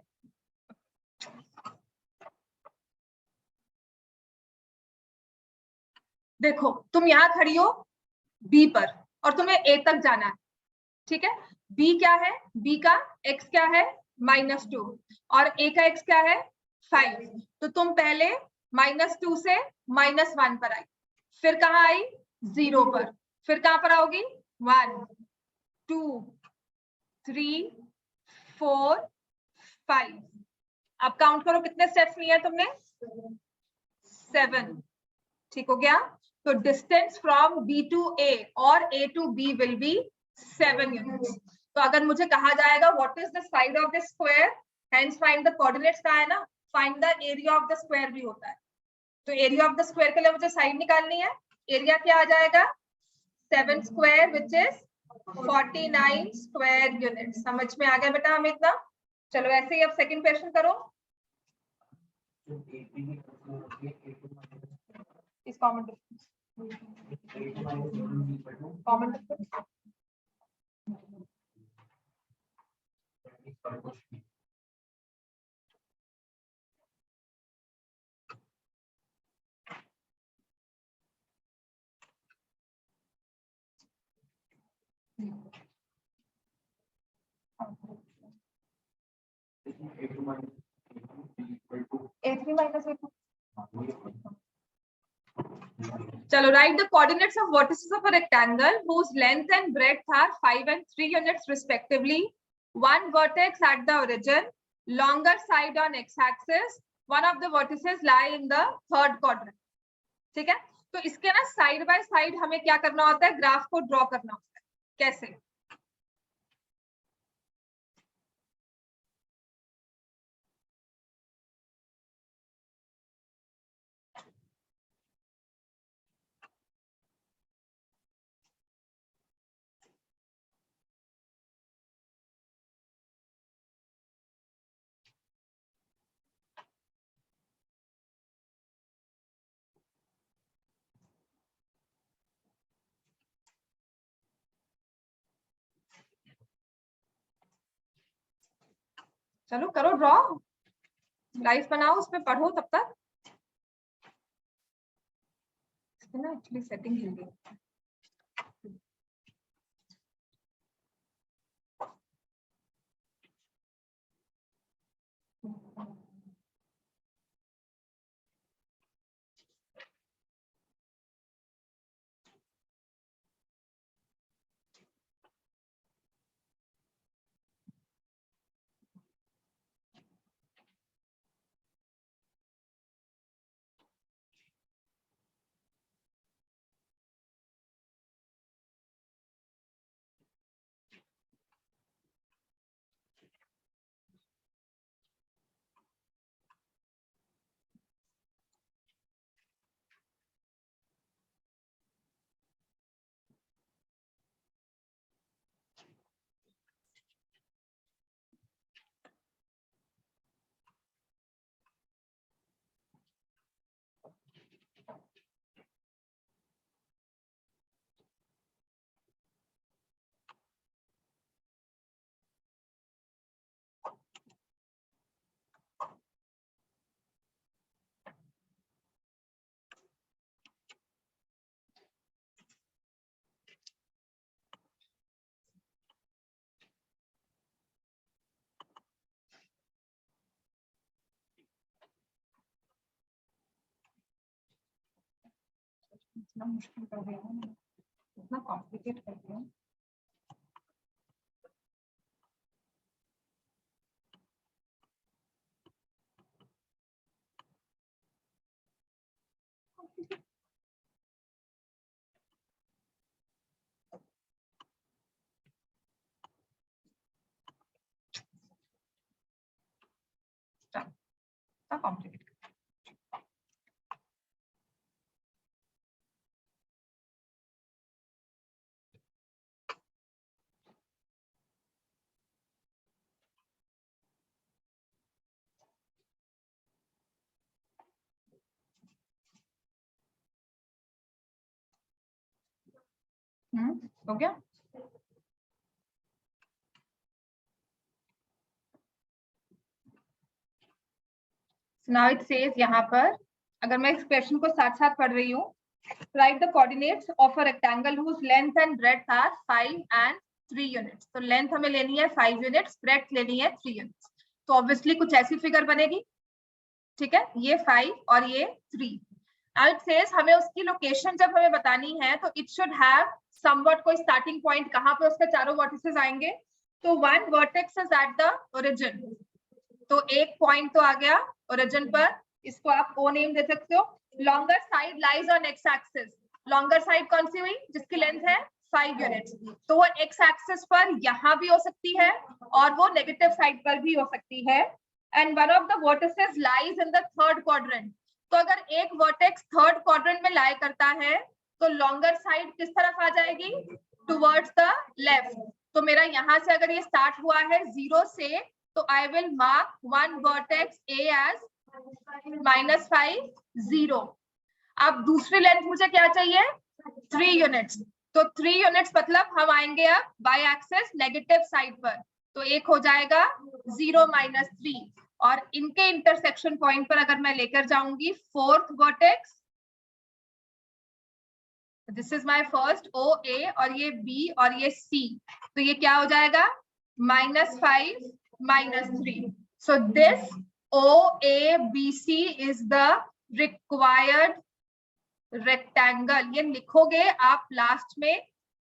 देखो तुम यहाँ खड़ी हो बी पर, और तुम्हें ए तक जाना है, ठीक है। बी क्या है, बी का एक्स क्या है, -2, और ए का एक्स क्या है, 5। तो तुम पहले -2 से -1 पर आई, फिर कहाँ आई, 0 पर, फिर कहां पर आओगी, 1 2 3 4 5। अब काउंट करो कितने स्टेप्स लिए हैं तुमने, 7। ठीक हो गया। तो distance from B to A और A to B will be 7 units. तो अगर मुझे कहा जाएगा what is the side of the square, hence find the coordinates का है ना, find the area of the square भी होता है। तो एरिया ऑफ द स्क्वायर के लिए मुझे साइड निकालनी है। एरिया क्या आ जाएगा, 7 square which is 49 square unit. समझ में आ गया बेटा हमें इतना। चलो ऐसे ही अब सेकंड क्वेश्चन करो। इस common difference, common difference A3 minus A2। चलो right the coordinates of vertices of a rectangle whose length and breadth are 5 and 3 units respectively. One vertex at the origin, longer side on x-axis. One of the vertices lie in the third quadrant. ठीक है। तो इसके ना side by side हमें क्या करना होता है, ग्राफ को ड्रॉ करना होता है। कैसे, चलो करो ड्रॉ, लाइफ बनाओ, उसमें पढ़ो तब तक। ना एक्चुअली सेटिंग हिल गई। इतना मुश्किल कर दिया है, इतना कॉम्प्लिकेट कर दिया। कॉम्प्लिकेट हो गया। नाउ इट सेज यहाँ पर, अगर मैं इस क्वेश्चन को साथ साथ पढ़ रही हूँ, write the coordinates of a rectangle whose length and breadth are 5 and 3 units. तो लेंथ हमें लेनी है 5 यूनिट्स, ब्रेड्थ लेनी है 3 यूनिट्स। तो ऑब्वियसली कुछ ऐसी फिगर बनेगी, ठीक है, ये 5 और ये 3। नाउ इट सेज हमें उसकी लोकेशन जब हमें बतानी है तो इट शुड हैव समवट कोई स्टार्टिंग पॉइंट, कहाँ पे उसके चारों वर्टिसेस आएंगे। तो one vertex is at the origin, तो एक पॉइंट तो आ गया ओरिजिन पर, इसको आप ओ नेम दे सकते हो। Longer side lies on x axis, longer side कौन सी हुई, जिसकी लेंथ है 5 यूनिट्स, तो वो एक्स एक्सिस पर यहाँ भी हो सकती है और वो नेगेटिव साइड पर भी हो सकती है। And one of the vertices lies in the third quadrant, तो अगर एक वर्टेक्स थर्ड क्वाड्रेंट में लाई करता है तो लॉन्गर साइड किस तरफ आ जाएगी, टुवर्ड्स द लेफ्ट। तो मेरा यहाँ से अगर ये स्टार्ट हुआ है 0 से, तो I will mark one vertex A as -5 0। अब दूसरी लेंथ मुझे क्या चाहिए, 3 यूनिट्स। तो 3 यूनिट्स मतलब हम आएंगे अब बाय एक्सिस नेगेटिव साइड पर, तो एक हो जाएगा 0 - 3, और इनके इंटरसेक्शन पॉइंट पर अगर मैं लेकर जाऊंगी fourth vertex, this is my first O A और ये B और ये C, तो ये क्या हो जाएगा -5 -3। So this OABC is the required rectangle। ये लिखोगे आप लास्ट में,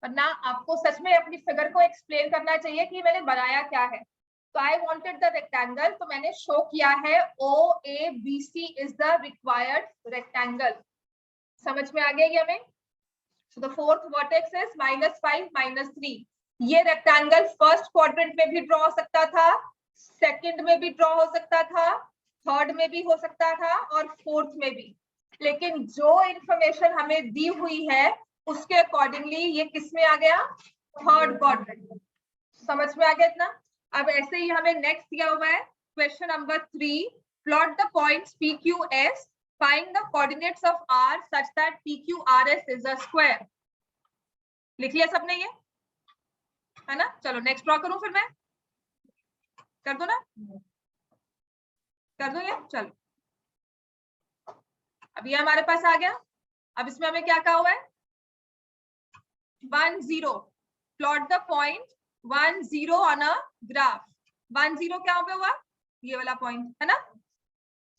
वरना आपको सच में अपनी फिगर को एक्सप्लेन करना चाहिए कि मैंने बनाया क्या है। तो आई वांटेड द रेक्टेंगल, तो मैंने शो किया है OABC is the required rectangle। समझ में आ गया ये हमें। So the fourth vertex is -5 -3। ये रेक्टेंगल फर्स्ट क्वाड्रेंट में भी ड्रॉ हो सकता था, सेकंड में भी ड्रॉ हो सकता था, थर्ड में भी हो सकता था और फोर्थ में भी, लेकिन जो इंफॉर्मेशन हमें दी हुई है उसके अकॉर्डिंगली ये किस में आ गया, थर्ड क्वाड्रेंट। समझ में आ गया इतना। अब ऐसे ही हमें नेक्स्ट दिया हुआ है question number 3, plot the points PQS, find the coordinates of R such that PQRS is a square। लिख लिया सबने ये, है ना। चलो नेक्स्ट ड्रॉ करूं, फिर मैं कर दो ना, कर दो ये। चलो अब ये हमारे पास आ गया। अब इसमें हमें क्या कहा हुआ है, 1 0, plot the point 1 0 on a graph. 1 0 क्या पे हुआ, ये वाला पॉइंट है ना,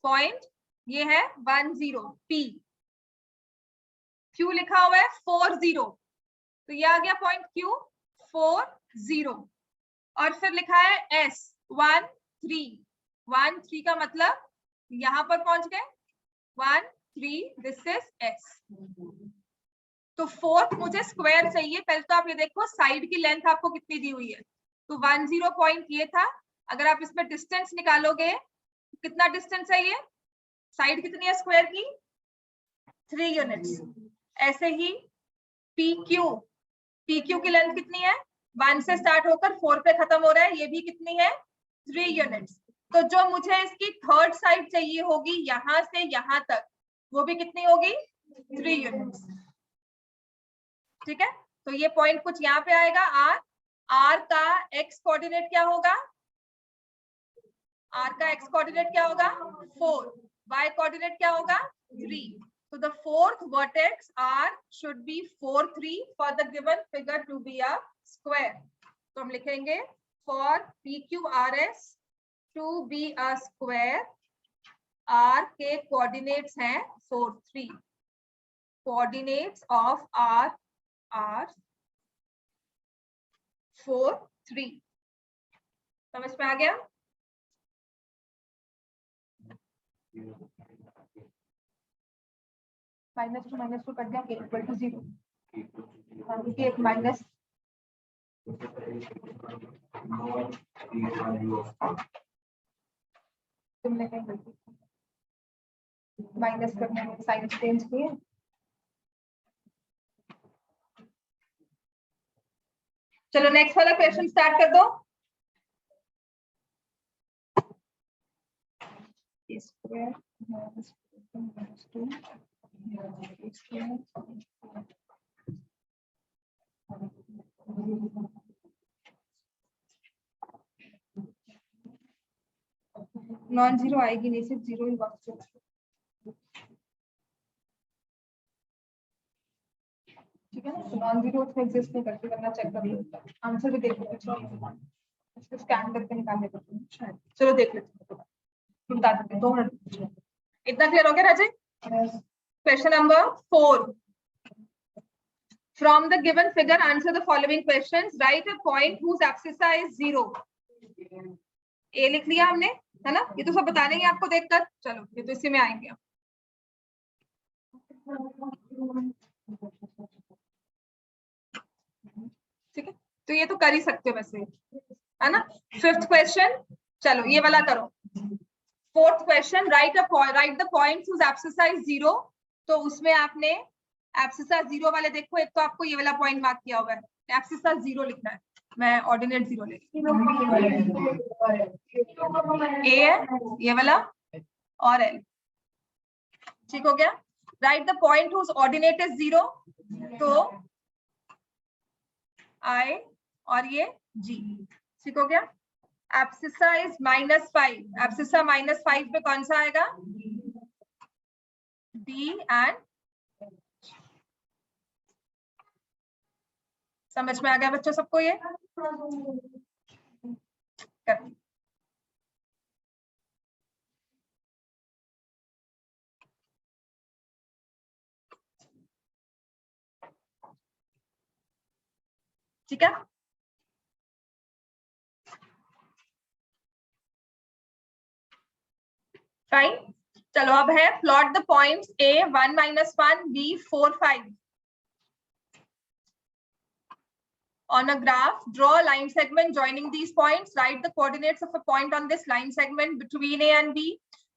पॉइंट ये है 1 0 P। Q लिखा हुआ है 4 0, तो ये आ गया पॉइंट Q 4 0, और फिर लिखा है S 1 3। 1 3 का मतलब यहां पर पहुंच गए, 1 3, दिस इज S। तो फोर्थ मुझे स्क्वायर चाहिए। पहले तो आप ये देखो साइड की लेंथ आपको कितनी दी हुई है, तो 1 0 पॉइंट ये था। अगर आप इसमें डिस्टेंस निकालोगे, कितना डिस्टेंस है ये, साइड कितनी है स्क्वायर की, 3 यूनिट्स। ऐसे ही PQ की लेंथ कितनी है, 1 से स्टार्ट होकर 4 पे खत्म हो रहा है, ये भी कितनी है, 3 यूनिट्स। तो जो मुझे इसकी थर्ड साइड चाहिए होगी यहां से यहां तक, वो भी कितनी होगी, 3 यूनिट्स। ठीक है, तो ये पॉइंट कुछ यहाँ पे आएगा R का x कोऑर्डिनेट क्या होगा, R का x कोऑर्डिनेट क्या होगा 4, y कोऑर्डिनेट क्या होगा 3। So the fourth vertex R should be 4 3 for the given figure to be a square। तो हम लिखेंगे for PQRS to be a square, R के कोऑर्डिनेट्स हैं 4 3। coordinates of R are 4, 3. समझ में आ गया? -2 कट गया, k = 0. एक माइनस तुमने कहीं गलती माइनस करने में साइन चेंज किए. चलो नेक्स्ट वाला क्वेश्चन स्टार्ट कर दो. स्क्वायर -2 नॉन जीरो आएगी नहीं, सिर्फ जीरो ही बॉक्स. ठीक है ना, तो नॉन जीरो उसमें एग्जिस्ट नहीं करती, वरना चेक कर लो. आंसर भी देख लो, इसको स्कैन करके निकाल लेते हैं शायद. चलो देख लेते हैं, बता देते हैं 2 मिनट. इतना क्लियर हो गया Raje? Question number 4. From the given figure, answer the following questions. Write a point whose abscissa is 0. ए लिख लिया हमने, है ना? ये तो सब बता देंगे आपको देखकर. चलो ये तो इसी में आएंगे. ठीक है, तो ये तो कर ही सकते हो वैसे, है ना? 5th क्वेश्चन, चलो ये वाला करो. 4th question, right the points whose abscissa is 0. तो उसमें आपने एब्सिसा 0 वाले देखो, एक तो आपको ये वाला पॉइंट मार्क किया हुआ है, एब्सिसा 0 लिखना है. मैं ऑर्डिनेट 0 ले ए है ये वाला और एल. ठीक हो गया? Write the point whose ordinate is 0. तो आई और ये जी. ठीक हो गया? Abscissa is -5. एब्सिसा -5 पे कौन सा आएगा? D and. समझ में आ गया बच्चों सबको? ये कर. ठीक है, फाइन. चलो अब है plot the points A 1 - 1, B 4 5 on a graph. Draw a line segment joining these points. Write the coordinates of a point on this line segment between A and B.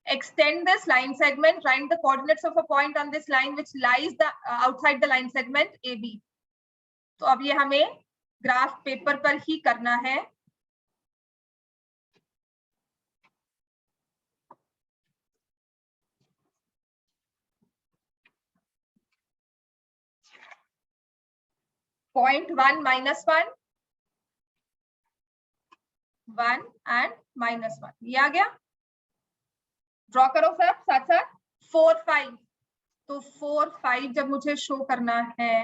Extend this line segment. Write the coordinates of a point on this line which lies outside the line segment AB. तो अब ये हमें graph paper पर ही करना है. Point 1 - 1, 1 and -1, ये आ गया. Draw करो सर साथ साथ. 4 5. तो 4 5 जब मुझे शो करना है,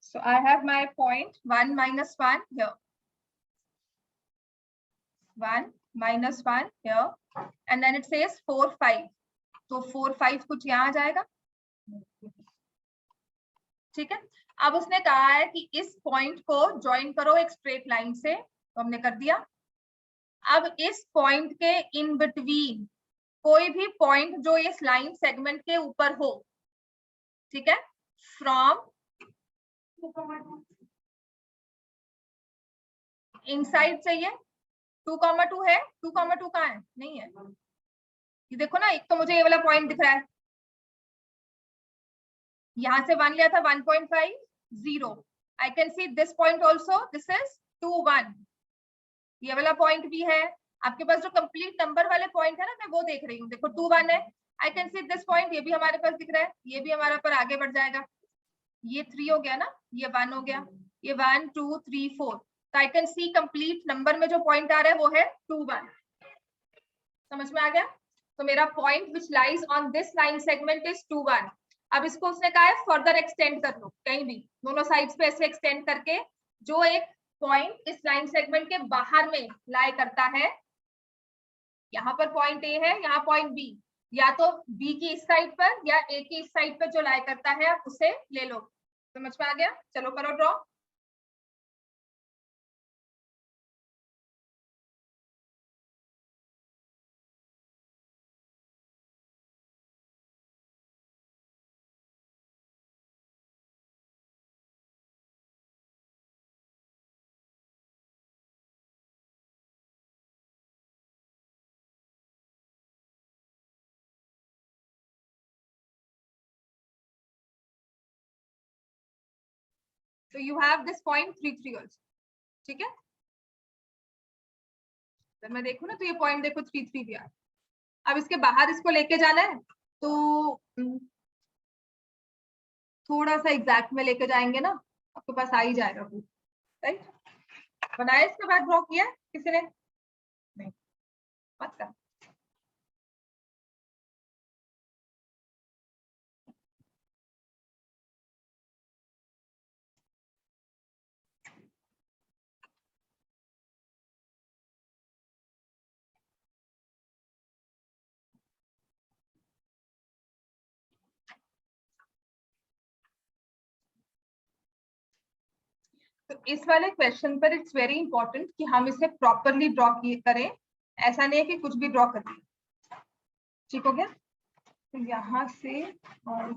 so I have my point 1 - 1 here, 1 - 1 here, and then it says 4 5. तो 4 5 कुछ यहाँ आ जाएगा. ठीक है, अब उसने कहा है कि इस पॉइंट को ज्वाइन करो एक स्ट्रेट लाइन से, तो हमने कर दिया. अब इस पॉइंट के इन बिटवीन कोई भी पॉइंट जो इस लाइन सेगमेंट के ऊपर हो. ठीक है, फ्रॉम इनसाइड चाहिए. 2, 2 है. 2, 2 कहाँ है? नहीं है. ये देखो ना, एक तो मुझे ये वाला पॉइंट दिख रहा है, यहां से 1 लिया था 1.50, I can see this point also, this is 2 1, ये वाला पॉइंट भी है। आपके पास जो कंप्लीट नंबर वाले पॉइंट है ना, मैं वो देख रही हूँ, देखो 2 1 है, I can see this point, ये भी हमारे पास दिख रहा है, ये भी हमारा पर आगे बढ़ जाएगा, ये 3 हो गया ना, ये 1 हो गया, ये 1 2 3 4, तो I can see complete number में जो पॉइंट आ रहा है वो है 2 1। समझ में आ गया? तो मेरा point which lies on this line segment is 2 1। अब इसको उसने कहा है फर्दर एक्सटेंड कर लो, कहीं भी दोनों साइड्स पे ऐसे एक्सटेंड करके, जो एक पॉइंट इस लाइन सेगमेंट के बाहर में लाई करता है, यहाँ पर पॉइंट ए है, यहाँ पॉइंट बी, या तो बी की इस साइड पर या ए की इस साइड पर जो लाई करता है, आप उसे ले लो। समझ में आ गया? चलो करो draw. So you have this point 3 3 also, ठीक है? जब मैं देखूं ना तो ये पॉइंट देखो 3 3 भी आ, अब इसके बाहर इसको लेके जाना है, तो थोड़ा सा एग्जैक्ट में लेके जाएंगे ना, आपके पास आ ही जाएगा कुछ, राइट? बनाया इसके बाद ड्रॉ किया किसी ने? नहीं, मत कर। तो इस वाले क्वेश्चन पर इट्स वेरी इंपॉर्टेंट कि हम इसे प्रॉपरली ड्रॉ करें, ऐसा नहीं है कि कुछ भी ड्रॉ कर दिया। ठीक हो गया? तो यहाँ से और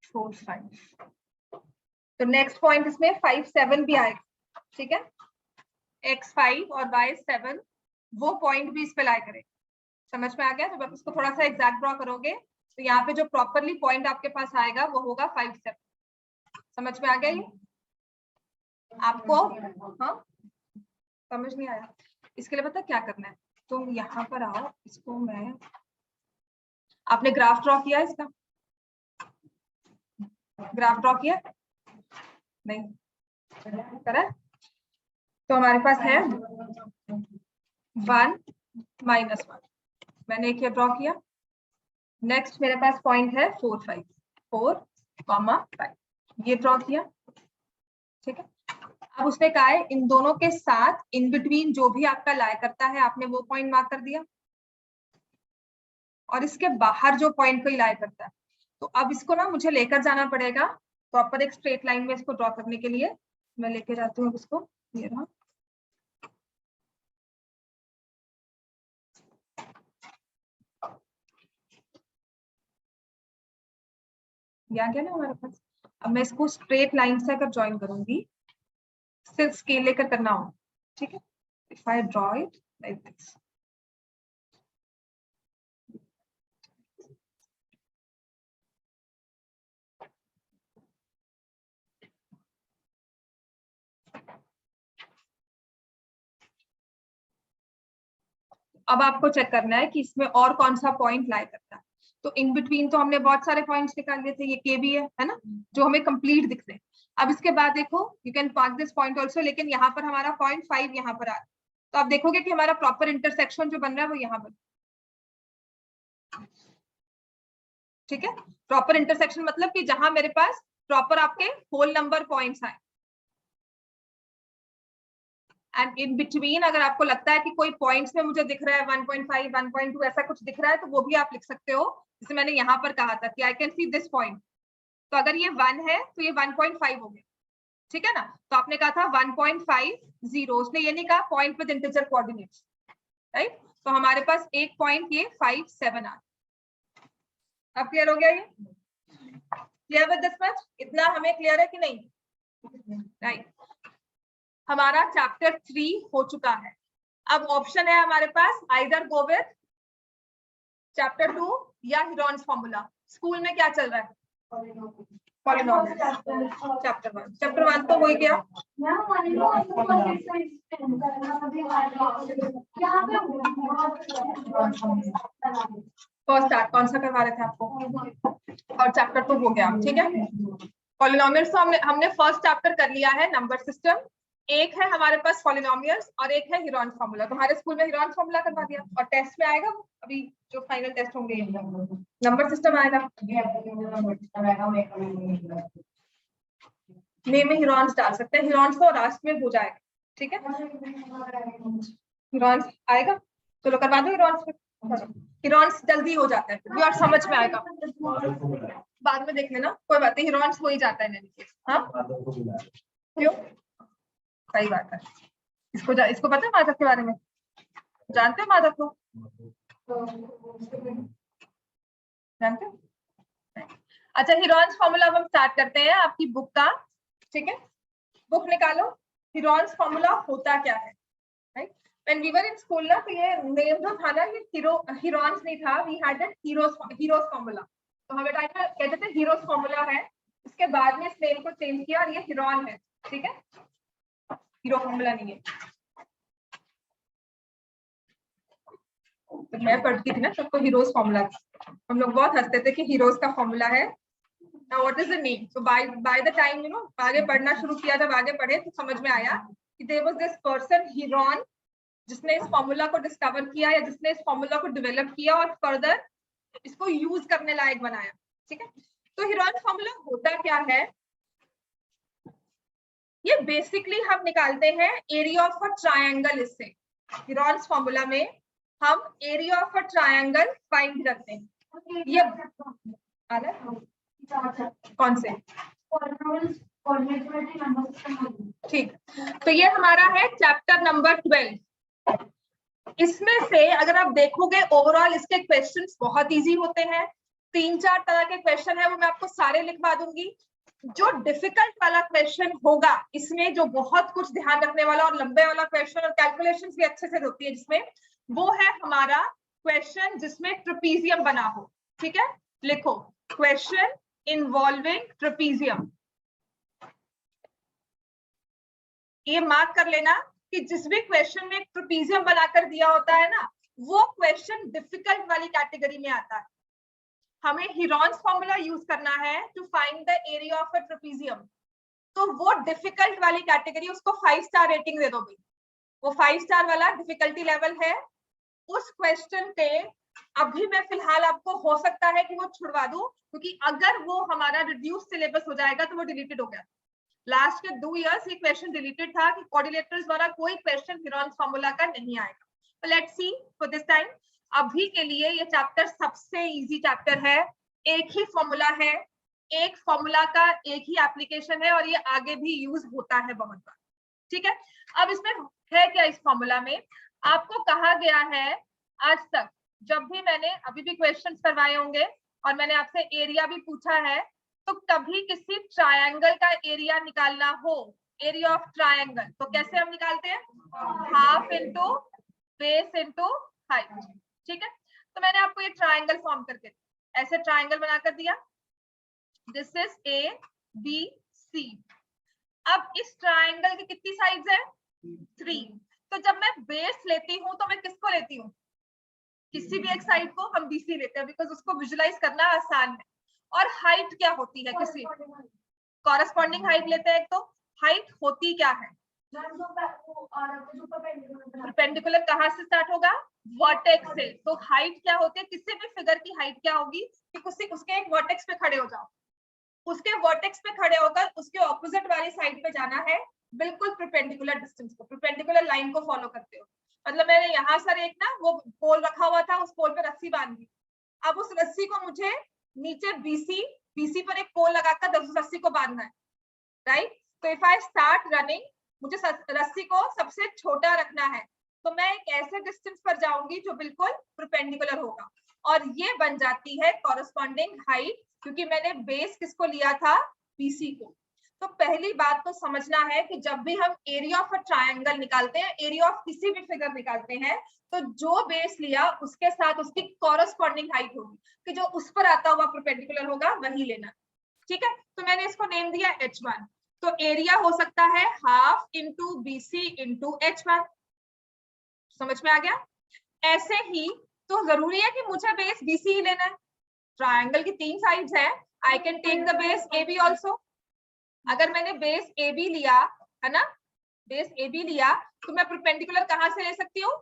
फोर फाइव, तो नेक्स्ट पॉइंट इसमें 5 7 भी आएगा, ठीक है? x 5 और y 7, वो पॉइंट भी इस पे लाई करें। समझ में आ गया? जब आप इसको थोड़ा सा एग्जैक्ट ड्रॉ करोगे तो यहाँ पे जो प्रॉपरली पॉइंट आपके पास आएगा वो होगा 5 7। समझ में आ गया ये आपको? हाँ, समझ नहीं आया? इसके लिए पता क्या करना है, तुम यहाँ पर आओ, इसको मैं, आपने ग्राफ ड्रॉ किया इसका? ग्राफ ड्रॉ किया? नहीं करा? तो हमारे पास है 1 -1, मैंने एक ये ड्रॉ किया। नेक्स्ट मेरे पास पॉइंट है 4 5, 4 5, ये ड्रॉ किया, ठीक है? अब उसने कहा है इन दोनों के साथ इन बिटवीन जो भी आपका लाई करता है, आपने वो पॉइंट मार्क कर दिया, और इसके बाहर जो पॉइंट कोई लाई करता है, तो अब इसको ना मुझे लेकर जाना पड़ेगा प्रॉपर एक स्ट्रेट लाइन में। इसको ड्रॉ करने के लिए मैं लेके जाती हूँ इसको, ये रहा। यहाँ गया ना हमारे पास। अब मैं इसको स्ट्रेट लाइन से अगर ज्वाइन करूंगी, सिर्फ स्केल लेकर करना हो, ठीक है? If I draw it like this, अब आपको चेक करना है कि इसमें और कौन सा पॉइंट लाई करता है। तो इन बिटवीन तो हमने बहुत सारे पॉइंट्स निकाल लिए थे, ये के भी है ना, जो हमें कंप्लीट दिख रहे हैं। अब इसके बाद देखो, you can mark this point also, लेकिन यहाँ पर हमारा पॉइंट 5 यहाँ पर आ रहा है, तो आप देखोगे कि हमारा प्रॉपर इंटरसेक्शन जो बन रहा है वो यहाँ पर, ठीक है? प्रॉपर इंटरसेक्शन मतलब कि जहां मेरे पास प्रॉपर आपके होल नंबर पॉइंट्स आए, एंड इन बिटवीन अगर आपको लगता है कि कोई पॉइंट्स में मुझे दिख रहा है 1.5 1.2 ऐसा कुछ दिख रहा है, तो वो भी आप लिख सकते हो। जैसे मैंने यहाँ पर कहा था कि I can see this point, तो अगर ये 1 है तो ये 1.5 हो गया, ठीक है ना? तो आपने कहा था 1.50, उसने ये नहीं कहा point with integer coordinates, right? तो हमारे पास एक पॉइंट ये 5 7 आ, अब क्लियर हो गया? ये क्लियर विद दिस मच? इतना हमें क्लियर है कि नहीं? राइट। हमारा चैप्टर 3 हो चुका है। अब ऑप्शन है हमारे पास, आइदर गो विथ चैप्टर 2 या हीरोन्स फॉर्मूला। स्कूल में क्या चल रहा है? पॉलिनोमियल। चैप्टर 1 तो हो ही गया। फर्स्ट स्टार्ट कौन सा करवा रहे थे आपको? और चैप्टर तो हो गया, ठीक है। पॉलिनोमियल्स तो हमने फर्स्ट चैप्टर कर लिया है, नंबर सिस्टम। एक है हमारे पास पॉलिनोमियल्स और एक है हीरोन्स फॉर्मूला। तुम्हारे स्कूल में हीरोन्स फॉर्मूला करवा दिया और टेस्ट में आएगा अभी जो फाइनल टेस्ट होंगे नंबर सिस्टम आएगा। नेम में हीरोन्स डाल सकते हैं, हीरोन्स तो लास्ट में हो जाएगा, ठीक है। हीरोन्स आएगा, चलो करवा दो हीरोन्स। हीरोन्स जल्दी हो जाता है और समझ में आएगा, बाद में देख लेना, कोई बात नहीं, हीरोन्स हो ही जाता है मेरे केस। हाँ क्यों? सही बात है। इसको पता है माधव के बारे में? जानते हो माधव को? जानते हो? अच्छा, हीरोन्स फॉर्मूला अब हम स्टार्ट करते हैं आपकी बुक का, ठीक है। बुक निकालो। हीरोन्स फॉर्मूला होता क्या है? Right, when we were in school ना, तो ये नेम जो था ना, ये हीरोन्स नहीं था, we had that Heron's formula. तो हमें टाइम में कहते थे हीरोज फॉर्मूला है, उसके बाद में इस नेम को चेंज किया और ये हीरोन है, ठीक है। हीरो फॉर्मूला नहीं है। तो मैं पढ़ती थी ना, सबको हीरोज फॉर्मूला था, हम लोग बहुत हंसते थे कि हीरोज का फॉर्मूला है। Now what is the name? So by the time आगे पढ़ना शुरू किया, जब आगे पढ़े तो समझ में आया कि there was this person Heron, जिसने इस फॉर्मूला को डिस्कवर किया या जिसने इस फॉर्मूला को डेवलप किया और फर्दर इसको यूज करने लायक बनाया, ठीक है। तो हीरोन फॉर्मूला होता क्या है? ये बेसिकली हम निकालते हैं एरिया ऑफ अ ट्रायंगल। इससे हीरोन फॉर्मूला में हम area of a triangle find करते हैं। ये कौन से? ठीक, तो ये हमारा है चैप्टर नंबर 12। इसमें से अगर आप देखोगे ओवरऑल इसके क्वेश्चंस बहुत इजी होते हैं। 3-4 तरह के क्वेश्चन है, वो मैं आपको सारे लिखवा दूंगी। जो डिफिकल्ट वाला क्वेश्चन होगा इसमें, जो बहुत कुछ ध्यान रखने वाला और लंबे वाला क्वेश्चन और कैलकुलेशंस भी अच्छे से होती है जिसमें, वो है हमारा क्वेश्चन जिसमें ट्रेपीजियम बना हो, ठीक है। लिखो, क्वेश्चन इन्वॉल्विंग ट्रेपीजियम। ये मार्क कर लेना कि जिस भी क्वेश्चन में ट्रेपीजियम बनाकर दिया होता है ना, वो क्वेश्चन डिफिकल्ट वाली कैटेगरी में आता है। हमें हीरोन्स फॉर्मूला यूज करना है to find the area of a trapezium. तो वो डिफिकल्ट वाली कैटेगरी, उसको 5 स्टार रेटिंग दे दो भाई। वो 5 स्टार वाला डिफिकल्टी लेवल है। उस क्वेश्चन पे अभी मैं फिलहाल आपको हो सकता है कि वो छुड़वा दूं, क्योंकि अगर वो हमारा रिड्यूस सिलेबस हो जाएगा तो वो डिलीटेड हो गया। लास्ट के 2 इयर्स ये क्वेश्चन डिलीटेड था कि कोऑर्डिनेटर्स द्वारा कोई क्वेश्चन हीरोन्स फॉर्मूला का नहीं आएगा। तो let's see for this time. अभी के लिए ये चैप्टर सबसे इजी चैप्टर है। एक ही फॉर्मूला है, एक फॉर्मूला का एक ही एप्लीकेशन है और ये आगे भी यूज होता है बहुत बार, ठीक है। अब इसमें है क्या? इस फॉर्मूला में आपको कहा गया है, आज तक जब भी मैंने अभी भी क्वेश्चंस करवाए होंगे और मैंने आपसे एरिया भी पूछा है, तो कभी किसी ट्रायंगल का एरिया निकालना हो, एरिया ऑफ ट्रायंगल, तो कैसे हम निकालते हैं? Half into base into height, ठीक है। तो मैंने आपको ये ट्रायंगल फॉर्म करके ऐसे ट्रायंगल बनाकर दिया, this is A B C. अब इस ट्रायंगल की कितनी साइड्स है? 3। तो जब मैं बेस लेती हूँ तो मैं किसको लेती हूँ? किसी भी एक साइड को हम बीसी लेते हैं, बिकॉज उसको विजुलाइज करना आसान है। और हाइट क्या होती है? किसी कॉरेस्पॉन्डिंग हाइट लेते हैं। एक तो हाइट होती क्या है? परपेंडिकुलर कहाँ से स्टार्ट होगा? वर्टेक्स से। तो हाइट क्या होती है? किसी भी फिगर की हाइट क्या होगी कि उसके एक वर्टेक्स पे खड़े हो जाओ, उसके वर्टेक्स पे खड़े होकर उसके ऑपोजिट वाली साइड पे जाना है, बिल्कुल परपेंडिकुलर डिस्टेंस को, परपेंडिकुलर लाइन को फॉलो करते हो। मतलब मैंने यहाँ सर एक ना वो पोल रखा हुआ था, उस पोल पे रस्सी बांध दी। अब उस रस्सी को मुझे नीचे बीसी पर एक पोल लगाकर उस रस्सी को बांधना है, राइट। तो इफ आई स्टार्ट रनिंग, मुझे रस्सी को सबसे छोटा रखना है, तो मैं एक ऐसे डिस्टेंस पर जाऊंगी जो बिल्कुल परपेंडिकुलर होगा, और ये बन जाती है कॉरेस्पॉन्डिंग हाइट, क्योंकि मैंने बेस किसको लिया था? बीसी को। तो पहली बात तो समझना है कि जब भी हम एरिया ऑफ अ ट्रायंगल निकालते हैं, एरिया ऑफ किसी भी फिगर निकालते हैं, तो जो बेस लिया उसके साथ उसकी कॉरस्पॉन्डिंग हाइट होगी, कि जो उस पर आता हुआ परपेंडिकुलर होगा वही लेना। ठीक है, तो मैंने इसको नेम दिया H1। तो एरिया हो सकता है half into BC into H1। समझ में आ गया? ऐसे ही तो जरूरी है कि मुझे बेस BC ही लेना है। ट्रायंगल की 3 साइड्स है, I can take the base AB also. अगर मैंने बेस AB लिया है ना, बेस AB लिया, तो मैं परपेंडिकुलर कहां से ले सकती हूँ?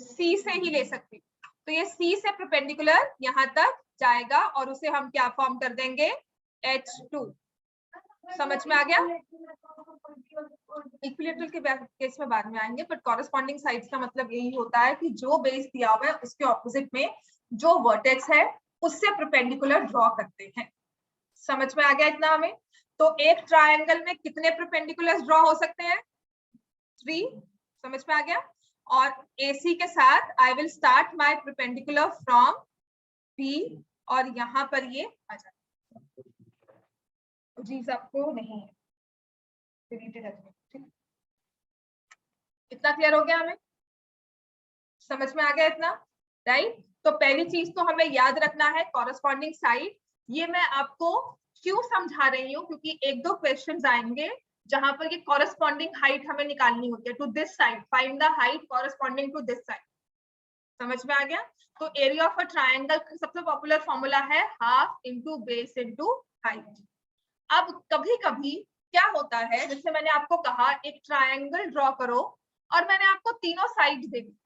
C से ही ले सकती हूँ। तो ये C से परपेंडिकुलर यहां तक जाएगा और उसे हम क्या फॉर्म कर देंगे? H2। समझ में आ गया? इक्विलेटरल के केस में बाद में आएंगे, बट कॉरेस्पॉन्डिंग साइड्स का मतलब यही होता है कि जो बेस दिया हुआ है उसके ऑपोजिट में जो वर्टेक्स है उससे परपेंडिकुलर ड्रॉ करते हैं। समझ में आ गया इतना हमें? तो एक ट्रायंगल में कितने परपेंडिकुलर्स ड्रॉ हो सकते हैं? 3। समझ में आ गया? और AC के साथ I will start my perpendicular from B और यहाँ पर ये आ जाए। जी आपको नहीं है, डिलीटेड है। ठीक, इतना क्लियर हो गया हमें? समझ में आ गया इतना? राइट। तो पहली चीज तो हमें याद रखना है कॉरेस्पॉन्डिंग साइड। ये मैं आपको क्यों समझा रही हूँ, क्योंकि 1-2 क्वेश्चंस आएंगे जहां पर ये कॉरेस्पॉन्डिंग हाइट हमें निकालनी होती है। To this side find the height corresponding to this side. समझ में आ गया? तो एरिया ऑफ अ ट्रायंगल का सबसे पॉपुलर फॉर्मूला है half into base into height. अब कभी कभी क्या होता है, जैसे मैंने आपको कहा एक ट्रायंगल ड्रॉ करो और मैंने आपको तीनों साइड्स दे दी।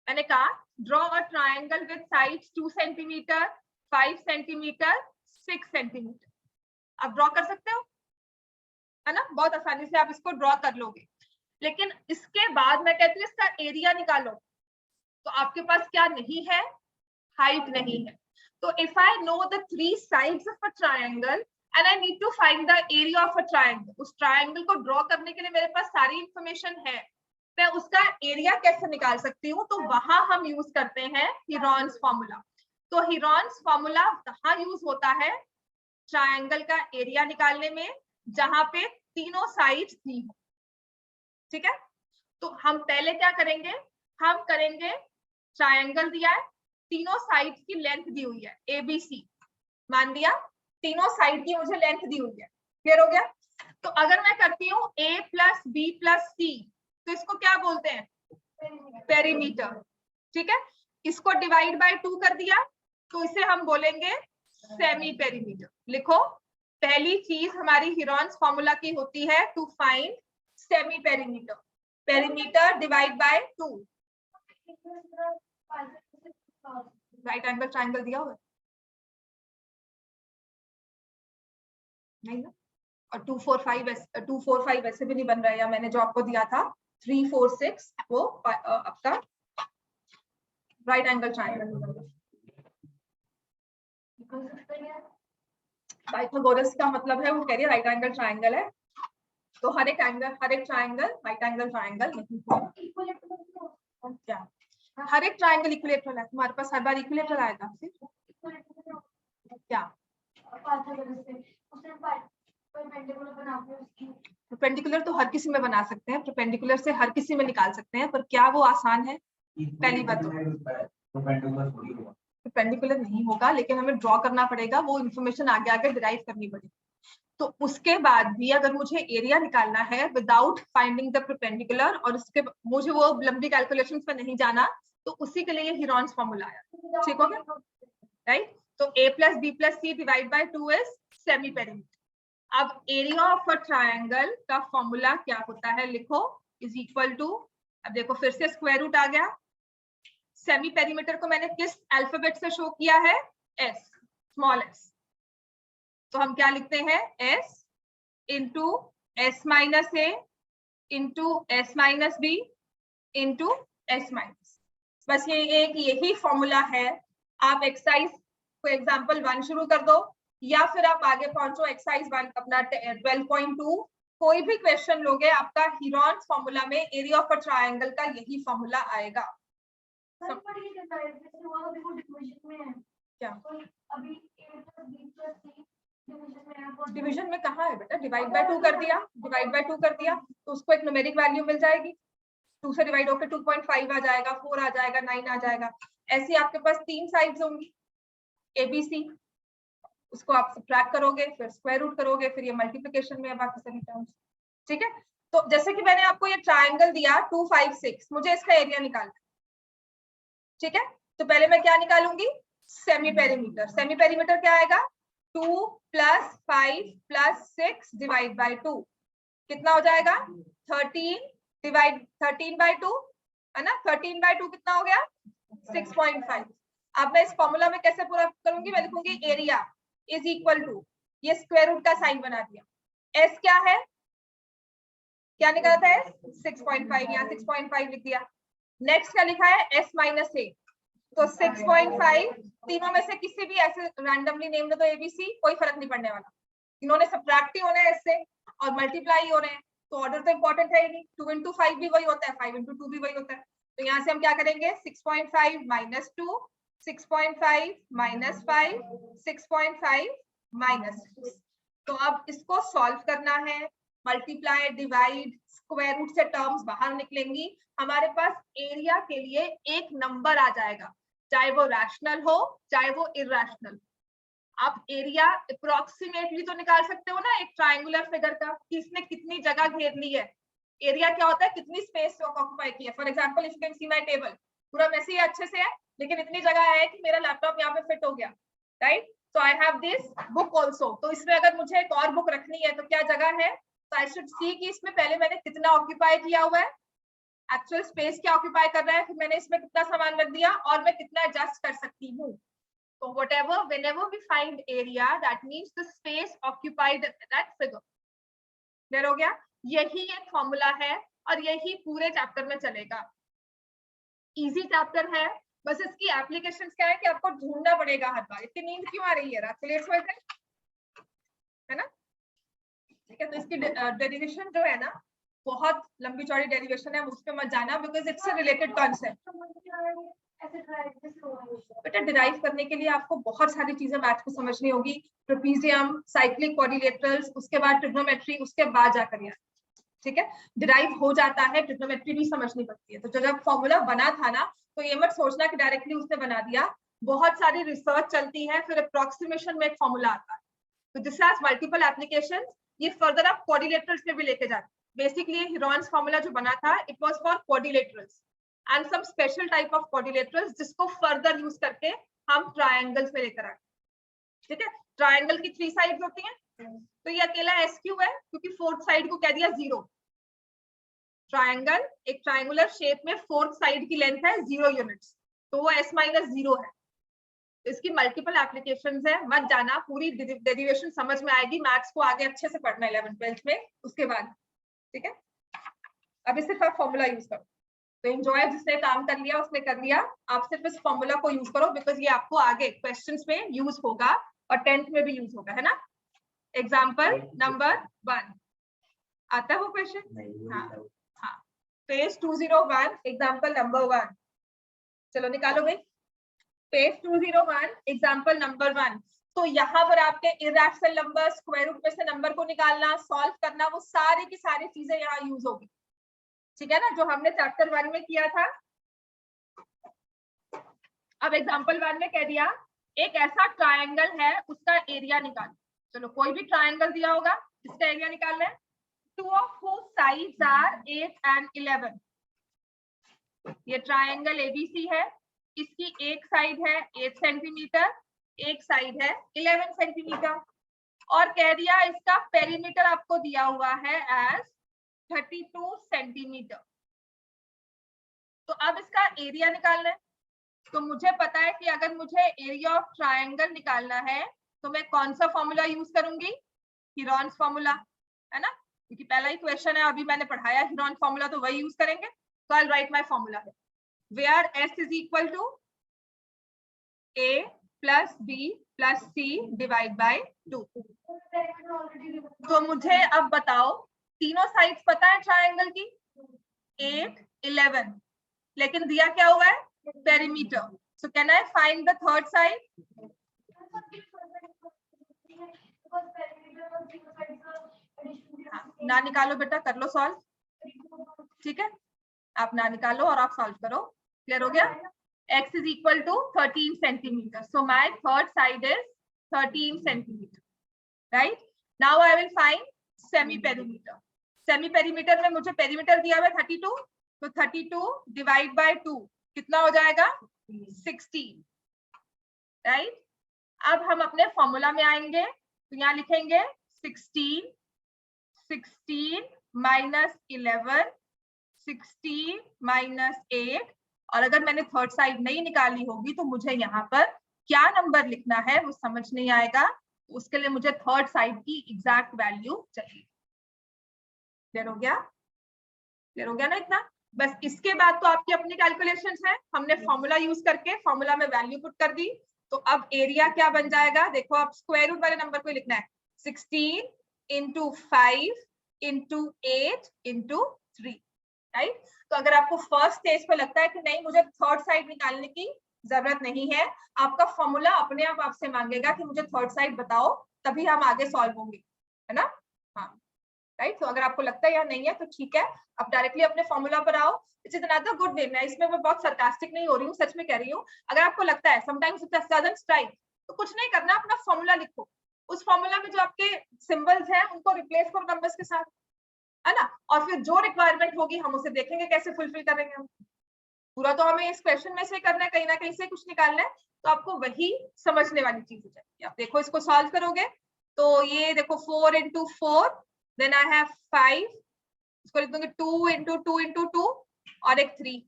मैंने कहा draw a triangle with sides 2 centimetre, 5 centimetre, 6 centimetre. आप ड्रॉ कर सकते हो, है ना? बहुत आसानी से आप इसको ड्रॉ कर लोगे। लेकिन इसके बाद मैं कहती हूँ इसका एरिया निकालो, तो आपके पास क्या नहीं है? हाइट नहीं है। तो if I know the 3 sides of a triangle and I need to find the area of a triangle, उस ट्रायंगल को ड्रॉ करने के लिए मेरे पास सारी इंफॉर्मेशन है, मैं उसका एरिया कैसे निकाल सकती हूँ? तो वहां हम यूज करते हैं हीरोन्स फॉर्मूला। तो हीरोन्स फॉर्मूला कहाँ यूज होता है? ट्रायंगल का एरिया निकालने में, जहां पे तीनों साइड्स दी हो। ठीक है, तो हम पहले क्या करेंगे? हम करेंगे ट्रायंगल दिया है, तीनों साइड की लेंथ दी हुई है ABC, मान दिया तीनों साइड की मुझे लेंथ दी हुई है। क्लियर हो गया? तो अगर मैं करती हूँ A + B + C, तो इसको क्या बोलते हैं? पेरीमीटर। ठीक है, इसको डिवाइड बाय 2 कर दिया तो इसे हम बोलेंगे सेमी पेरीमीटर। लिखो, पहली चीज हमारी हीरोन्स फॉर्मूला की होती है to find semi perimeter. Perimeter divide by 2। Right angle triangle दिया हुआ नहीं ना? और 245 वैसे भी नहीं बन रहा है, या मैंने जो आपको दिया था 3, 4, 6 वो आपका राइट एंगल ट्रायंगल। पाइथागोरस का मतलब है, वो कह रही है राइट एंगल ट्रायंगल है, तो हर एक ट्रायंगल राइट एंगल ट्रायंगल नहीं होगा। क्या हर एक ट्रायंगल इक्विलेटरल है? तुम्हारे पास हर बार इक्विलेटरल आएगा क्या? परपेंडिकुलर तो हर किसी में बना सकते हैं, परपेंडिकुलर से हर किसी में निकाल सकते हैं, पर क्या वो आसान है? पहली बात तो परपेंडिकुलर नहीं होगा, लेकिन हमें ड्रॉ करना पड़ेगा, वो इन्फॉर्मेशन आगे आगे डिराइव करनी पड़ेगी। तो उसके बाद भी अगर मुझे एरिया निकालना है विदाउट फाइंडिंग द परपेंडिकुलर, और उसके मुझे वो लंबी कैलकुलेशंस पे नहीं जाना, तो उसी के लिए हीरोन्स फॉर्मूला आया। ठीक हो गया? राइट। तो A + B + C divide by 2 is semi perimeter. अब एरिया ऑफ अ ट्रायंगल का फॉर्मूला क्या होता है? लिखो, इज इक्वल टू, अब देखो फिर से स्क्वायर रूट आ गया। सेमी पेरीमीटर को मैंने किस अल्फाबेट से शो किया है? S, small s। तो हम क्या लिखते हैं? S into S - A into S - B into S-। बस ये एक यही फॉर्मूला है। आप एक्सरसाइज को एग्जांपल 1 शुरू कर दो, या फिर आप आगे पहुंचो एक्सरसाइज 1 अपना 12.2, कोई भी क्वेश्चन लोगे आपका हीरोन्स फॉर्मूला में एरिया ऑफ अ ट्रायंगल का यही फॉर्मूला आएगा। क्या? डिवीजन में कहाँ है बेटा, डिवाइड बाय 2 कर दिया, डिवाइड बाय 2 कर दिया तो उसको एक न्यूमेरिक वैल्यू मिल जाएगी, 2 से डिवाइड होकर 2.5 आ जाएगा, 4 आ जाएगा, 9 आ जाएगा। ऐसे आपके पास 3 साइड्स होंगी ABC, उसको आप सब्ट्रैक्ट करोगे, फिर स्क्वायर रूट करोगे, फिर ये मल्टीप्लिकेशन में है बाकी सभी टर्म्स। ठीक है, तो जैसे कि मैंने आपको ये ट्राइंगल दिया 2, 5, 6, मुझे इसका एरिया निकालना है। ठीक है, तो पहले मैं क्या निकालूंगी, सेमी पेरीमीटर। सेमी पेरीमीटर क्या आएगा, 2 + 5 + 6 डिवाइड बाय 2, कितना हो जाएगा 13/2 है ना, 13/2 कितना हो गया 6.5। अब मैं इस फॉर्मूला में कैसे पूरा करूंगी, मैं लिखूंगी एरिया इज इक्वल टू, ये स्क्वायर रूट का साइन बना दिया, एस क्या है, क्या निकाला था एस 6.5, यहाँ 6.5 लिख दिया। नेक्स्ट क्या लिखा है एस माइनस ए, तो 6.5 तीनों में से किसी भी ऐसे रैंडमली नेम दे दो एबीसी, कोई फर्क नहीं पड़ने वाला, इन्होंने सब्ट्रैक्ट ही होना है इससे और मल्टीप्लाई हो रहे हैं, तो ऑर्डर तो इंपॉर्टेंट है ही नहीं, 2 × 5 भी वही होता है, 5 × 2 भी वही होता है। तो यहाँ से हम क्या करेंगे 6.5 - 2, 6.5 - 5, 6.5 - 6। तो अब इसको सॉल्व करना है, मल्टीप्लाई डिवाइड स्क्वायर रूट से टर्म्स बाहर निकलेंगी, हमारे पास एरिया के लिए एक नंबर आ जाएगा, चाहे वो रैशनल हो चाहे वो इरैशनल। आप एरिया अप्रोक्सीमेटली तो निकाल सकते हो ना एक ट्रायंगुलर फिगर का, कि इसने कितनी जगह घेर ली है। एरिया क्या होता है, कितनी स्पेस ऑक्यूपाई की है। For example if you can see my table, पूरा वैसे ही अच्छे से है लेकिन इतनी जगह है कि मेरा लैपटॉप यहाँ पे फिट हो गया, right. So I have this book also, तो इसमें अगर मुझे एक और बुक रखनी है तो क्या जगह है, तो आई शुड सी कि इसमें पहले मैंने कितना ऑक्यूपाई किया हुआ है, एक्चुअल स्पेस क्या ऑक्यूपाई कर रहा है, फिर मैंने इसमें कितना सामान रख दिया और मैं कितना एडजस्ट कर सकती हूँ। So whatever, whenever we find area, that means the space occupied that figure. Clear हो गया, यही एक फॉर्मूला है और यही पूरे चैप्टर में चलेगा। इजी चैप्टर है, बस इसकी एप्लीकेशन क्या है कि आपको ढूंढना पड़ेगा हर बार। इतनी नींद क्यों आ रही है रात को, लेट सोए थे है ना। ठीक है, तो इसकी डेरिवेशन जो है ना बहुत लंबी चौड़ी डेरिवेशन है, उस पर मत जाना because it's a related concept. बेटा डिराइव करने के लिए आपको बहुत सारी चीजें मैथ को समझनी होगी, ट्रेपीजियम, साइक्लिक क्वाड्रिलेटरल्स, उसके बाद ट्रिग्नोमेट्री, उसके बाद जाकर यार ठीक है डिराइव हो जाता है, ट्रिग्नोमेट्री भी समझनी पड़ती है। तो जब फॉर्मूला बना था ना तो ये मत सोचना कि डायरेक्टली उसने बना दिया, बहुत सारी रिसर्च चलती है, फिर अप्रोक्सीमेशन में एक फॉर्मूला आता है। तो दिस हैज मल्टीपल एप्लीकेशन, ये फर्दर आप क्वाड्रिलेटरल्स में भी लेके जाते हैं। बेसिकली हीरोन्स फॉर्मूला जो बना था it was for quadrilaterals and some special type of quadrilaterals जिसको फर्दर यूज करके हम ट्रायंगल्स में लेकर आए। ठीक है, ट्रायंगल की 3 साइड्स होती हैं, तो ये अकेला SQ है क्योंकि फोर्थ साइड को कह दिया 0। ट्रायंगल एक ट्रायंगुलर शेप में फोर्थ साइड की लेंथ है 0 यूनिट्स, तो वो S - 0 है। इसकी मल्टीपल एप्लीकेशंस है, मत जाना, पूरी डेरिवेशन समझ में आएगी, मैथ्स को आगे अच्छे से पढ़ना 11th 12th में उसके बाद। ठीक है, अब इसे सिर्फ फॉर्मूला यूज करो, तो एंजॉय, जिसने काम कर लिया उसने कर लिया, आप सिर्फ इस फॉर्मूला को यूज करो बिकॉज ये आपको आगे क्वेश्चंस में यूज होगा और 10th में भी यूज होगा, है ना। एग्जांपल नंबर 1 आता है वो क्वेश्चन, हाँ पेज 201 एग्जांपल नंबर 1, चलो निकालो भाई पेज 201 एग्जांपल नंबर 1। तो यहाँ पर आपके इरैशनल नंबर, स्क्वायर रूट में से नंबर को निकालना, सॉल्व करना, वो सारी की सारी चीजें यहाँ यूज होगी। ठीक है ना, जो हमने चैप्टर 1 में किया था। अब एग्जांपल 1 में कह दिया एक ऐसा ट्रायंगल है उसका एरिया निकालो। चलो कोई भी ट्रायंगल दिया होगा इसका एरिया निकालना है। 2 of whose sides are 8 and 11। ये ट्रायंगल ABC है, इसकी एक साइड है 8 सेंटीमीटर, एक साइड है 11 सेंटीमीटर, और कह दिया इसका पेरीमीटर आपको दिया हुआ है एज 32 सेंटीमीटर। तो अब इसका एरिया निकालना है, तो मुझे पता है कि अगर मुझे एरिया ऑफ ट्रायंगल निकालना है तो मैं कौन सा फॉर्मूला यूज करूंगी, हीरोन्स फॉर्मूला, है ना, क्योंकि पहला ही क्वेश्चन है, अभी मैंने पढ़ाया हीरोन फॉर्मूला, तो वही यूज करेंगे। तो आई राइट माय फॉर्मूला है where S is equal to A + B + C divide by 2। तो मुझे अब बताओ तीनों साइड्स पता है ट्रायंगल की 8, 11, लेकिन दिया क्या हुआ है perimeter. So can I find the third side? ना निकालो बेटा, कर लो सॉल्व, ठीक है, आप ना निकालो और आप सॉल्व करो। क्लियर हो गया? x is equal to 13 centimeter. So my third side is 13 centimeter. Right? Now I will find semi perimeter. Semi perimeter में मुझे perimeter दिया हुआ है 32, तो 32 divide by 2 कितना हो जाएगा? 16. Right? अब हम अपने फॉर्मूला में आएंगे, तो यहाँ लिखेंगे 16 minus 11, 16 minus 8, और अगर मैंने थर्ड साइड नहीं निकाली होगी तो मुझे यहाँ पर क्या नंबर लिखना है वो समझ नहीं आएगा, उसके लिए मुझे थर्ड साइड की एग्जैक्ट वैल्यू चाहिए। क्लियर हो गया? क्लियर हो गया ना इतना? बस इसके बाद तो आपकी अपनी कैलकुलेशंस है, हमने फॉर्मूला यूज करके फॉर्मूला में वैल्यू पुट कर दी, तो अब एरिया क्या बन जाएगा, देखो अब स्क्वायर रूट वाले नंबर को लिखना है, 16 into 5 into 8 into 3, राइट? तो अगर आपको फर्स्ट स्टेज पे लगता है कि नहीं मुझे थर्ड साइड निकालने की जरूरत नहीं है, आपका फॉर्मूला अपने आप आपसे मांगेगा कि मुझे थर्ड साइड बताओ, तभी हम आगे सॉल्व होंगे, है ना? हाँ, राइट? तो अगर आपको लगता है या नहीं है तो ठीक है, आप डायरेक्टली अपने फॉर्मूला पर आओ। इट्स अनदर गुड वे, मैं इसमें मैं बहुत सरकास्टिक नहीं हो रही हूँ, सच में कह रही हूँ। अगर आपको लगता है sometimes it's a sudden strike, तो कुछ नहीं करना, अपना फॉर्मूला लिखो, उस फॉर्मूला में जो आपके सिंबल्स हैं उनको रिप्लेस करो नंबर्स के साथ, है ना? और फिर जो रिक्वायरमेंट होगी हम उसे देखेंगे कैसे फुलफिल करेंगे। हम पूरा तो हमें इस क्वेश्चन में से करना है, कहीं ना कहीं से कुछ निकालना है, तो आपको वही समझने वाली चीज हो जाएगी। आप देखो इसको सॉल्व करोगे तो ये देखो 4 into 4, देन आई हैव 5, इसको लिख दूंगी 2 into 2 into 2 और एक 3,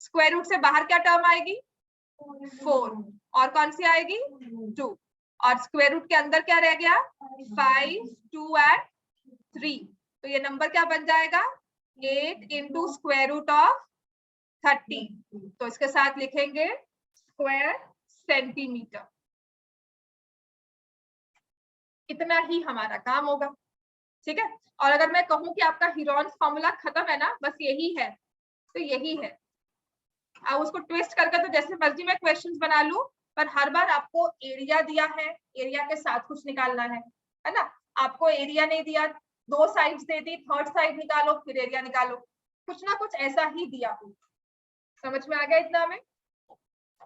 स्क्वायर रूट से बाहर क्या टर्म आएगी? 4, और कौन सी आएगी? 2, और स्क्वायर रूट के अंदर क्या रह गया? 5, 2 and 3, तो ये नंबर क्या बन जाएगा? 8 into स्क्वायर रूट ऑफ 30, तो इसके साथ लिखेंगे स्क्वायर सेंटीमीटर। इतना ही हमारा काम होगा, ठीक है? और अगर मैं कहूं कि आपका हीरोन्स फॉर्मूला खत्म है ना, बस यही है, तो यही है। अब उसको ट्विस्ट करके तो जैसे मर्जी मैं क्वेश्चंस बना लूं, पर हर बार आपको एरिया दिया है, एरिया के साथ कुछ निकालना है ना? आपको एरिया नहीं दिया, दो साइड्स दे दी, थर्ड साइड निकालो फिर एरिया निकालो, कुछ ना कुछ ऐसा ही दिया हो। समझ में आ गया इतना में?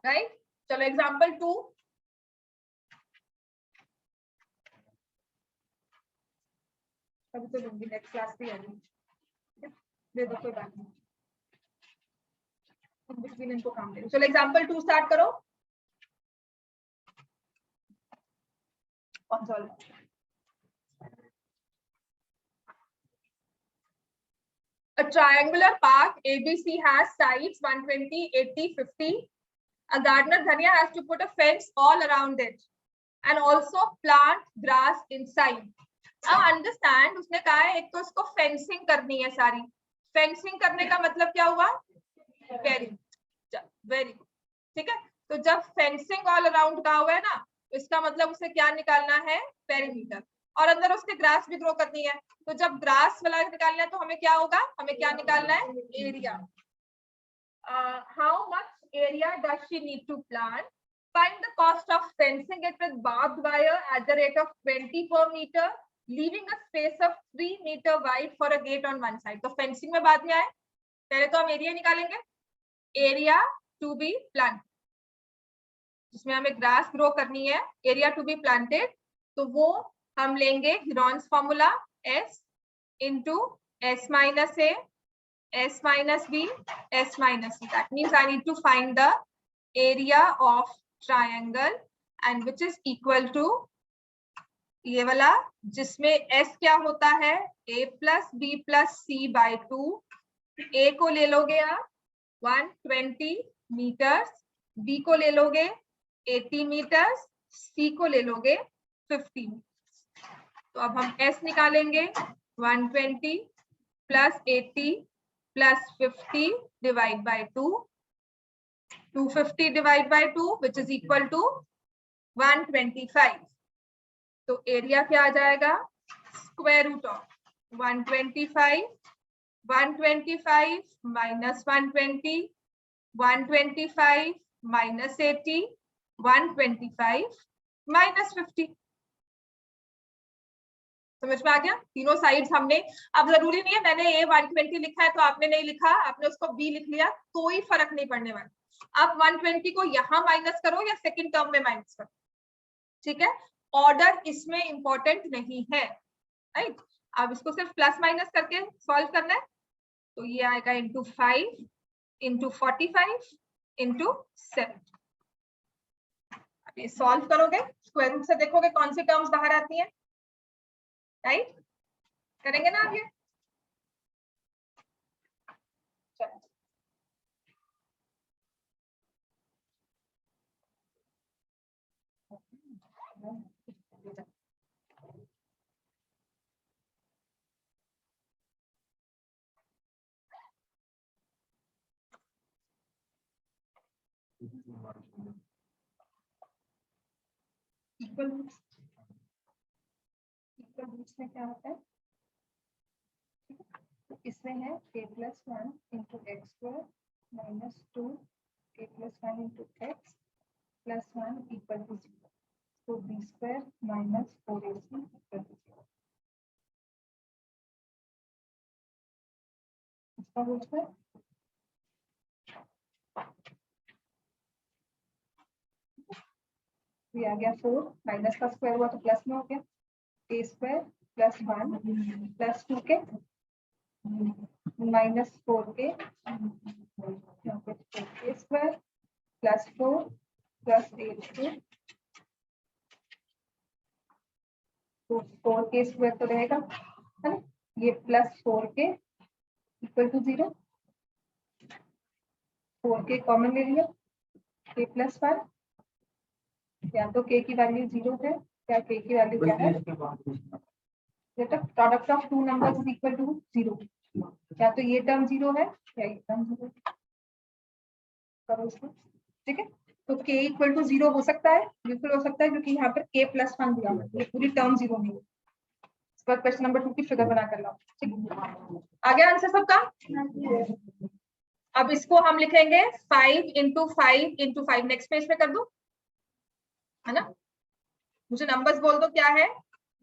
राइट? चलो एग्जांपल 2, अभी तो लूंगी, नेक्स्ट क्लास पे आएगी, दे दो कोई बात नहीं, बिटवीन इनको काम ले। चलो एग्जांपल 2 स्टार्ट करो। कौन सा? A triangular park ABC has sides 120, 80, 50. A gardener Dhania has to put a fence all around it and also plant grass inside. Now understand, उसने कहा है एक तो इसको फेंसिंग करनी है सारी। फेंसिंग करने का मतलब क्या हुआ? वेरी गुड, ठीक है? तो जब फेंसिंग ऑल अराउंड का हुआ है ना, तो इसका मतलब उसे क्या निकालना है? पेरीमीटर, और अंदर उसके ग्रास भी ग्रो करनी है, तो जब ग्रास वाला निकालना है तो हमें क्या होगा? हमें क्या निकालना है? Area. How much area does she need to plant? Find the cost of fencing it with barbed wire at the rate of 20 per meter, leaving a space of 3 meter wide for a gate on one side. तो fencing में बाद में आए, पहले तो हम area निकालेंगे। Area to be plant, जिसमें हमें ग्रास ग्रो करनी है, एरिया टू बी प्लांटेड, तो वो हम लेंगे Heron's formula S into S minus A, S minus B, S minus C. That means I need to find the area of triangle and which is equal to ये वाला, जिसमें S क्या होता है? A plus B plus C by 2. A को ले लोगे आप 120 मीटर्स, B को ले लोगे 80 मीटर्स, C को ले लोगे 50। तो अब हम S निकालेंगे 120 plus 80 plus 50 divide by 2, 250 divide by 2 which is equal to 125। तो एरिया क्या आ जाएगा? Square root of 125, 125 minus 120, 125 minus 80, 125 minus 50। समझ में आ गया? तीनों साइड्स हमने, अब जरूरी नहीं है मैंने A 120 लिखा है तो आपने नहीं लिखा, आपने उसको B लिख लिया, कोई फर्क नहीं पड़ने वाला। आप 120 को यहाँ माइनस करो या सेकंड टर्म में माइनस करो, ठीक है? ऑर्डर इसमें इंपॉर्टेंट नहीं है, राइट? अब इसको सिर्फ प्लस माइनस करके सॉल्व करना है, तो ये आएगा इंटू 5 इंटू 45 इंटू 7। ये सॉल्व करोगे, स्क्वायर रूट से देखोगे कौन सी टर्म्स बाहर आती हैं, राइट? करेंगे ना आप ये? चलो इक्वल रूट्स में क्या होता है? तो इसमें है a plus 1 into x square minus 2 a plus 1 into x plus 1 equal to 0, तो b square minus 4ac equal to 0। इसका होल स्क्वायर ये आ गया 4, माइनस का स्क्वायर हुआ तो प्लस में हो गया, a स्क्वायर प्लस 1 प्लस 2 के माइनस 4 के यहाँ पे 4k square plus 4 plus 8k, तो 4k स्क्वायर तो रहेगा, है ना? ये plus 4k equal to 0, 4k common ले लिया, k प्लस 1, या तो k की वैल्यू 0 है या k की वैल्यू क्या है, बेटा product of two numbers is equal to 0, या तो ये टर्म 0 है या ये टर्म 0 करो इसको, ठीक है? तो k इक्वल टू 0 हो सकता है, बिल्कुल हो सकता है, क्योंकि यहाँ पर k प्लस 1 दिया हुआ है, ये पूरी टर्म 0 नहीं है। इस पर क्वेश्चन नंबर 2 की फिगर बना कर लाओ, ठीक है? आ गया आंसर सबका? अब इसको हम लिखेंगे 5 इंटू 5 इंटू 5, नेक्स्ट पेज पे कर दो, है ना? मुझे नंबर्स बोल दो क्या है,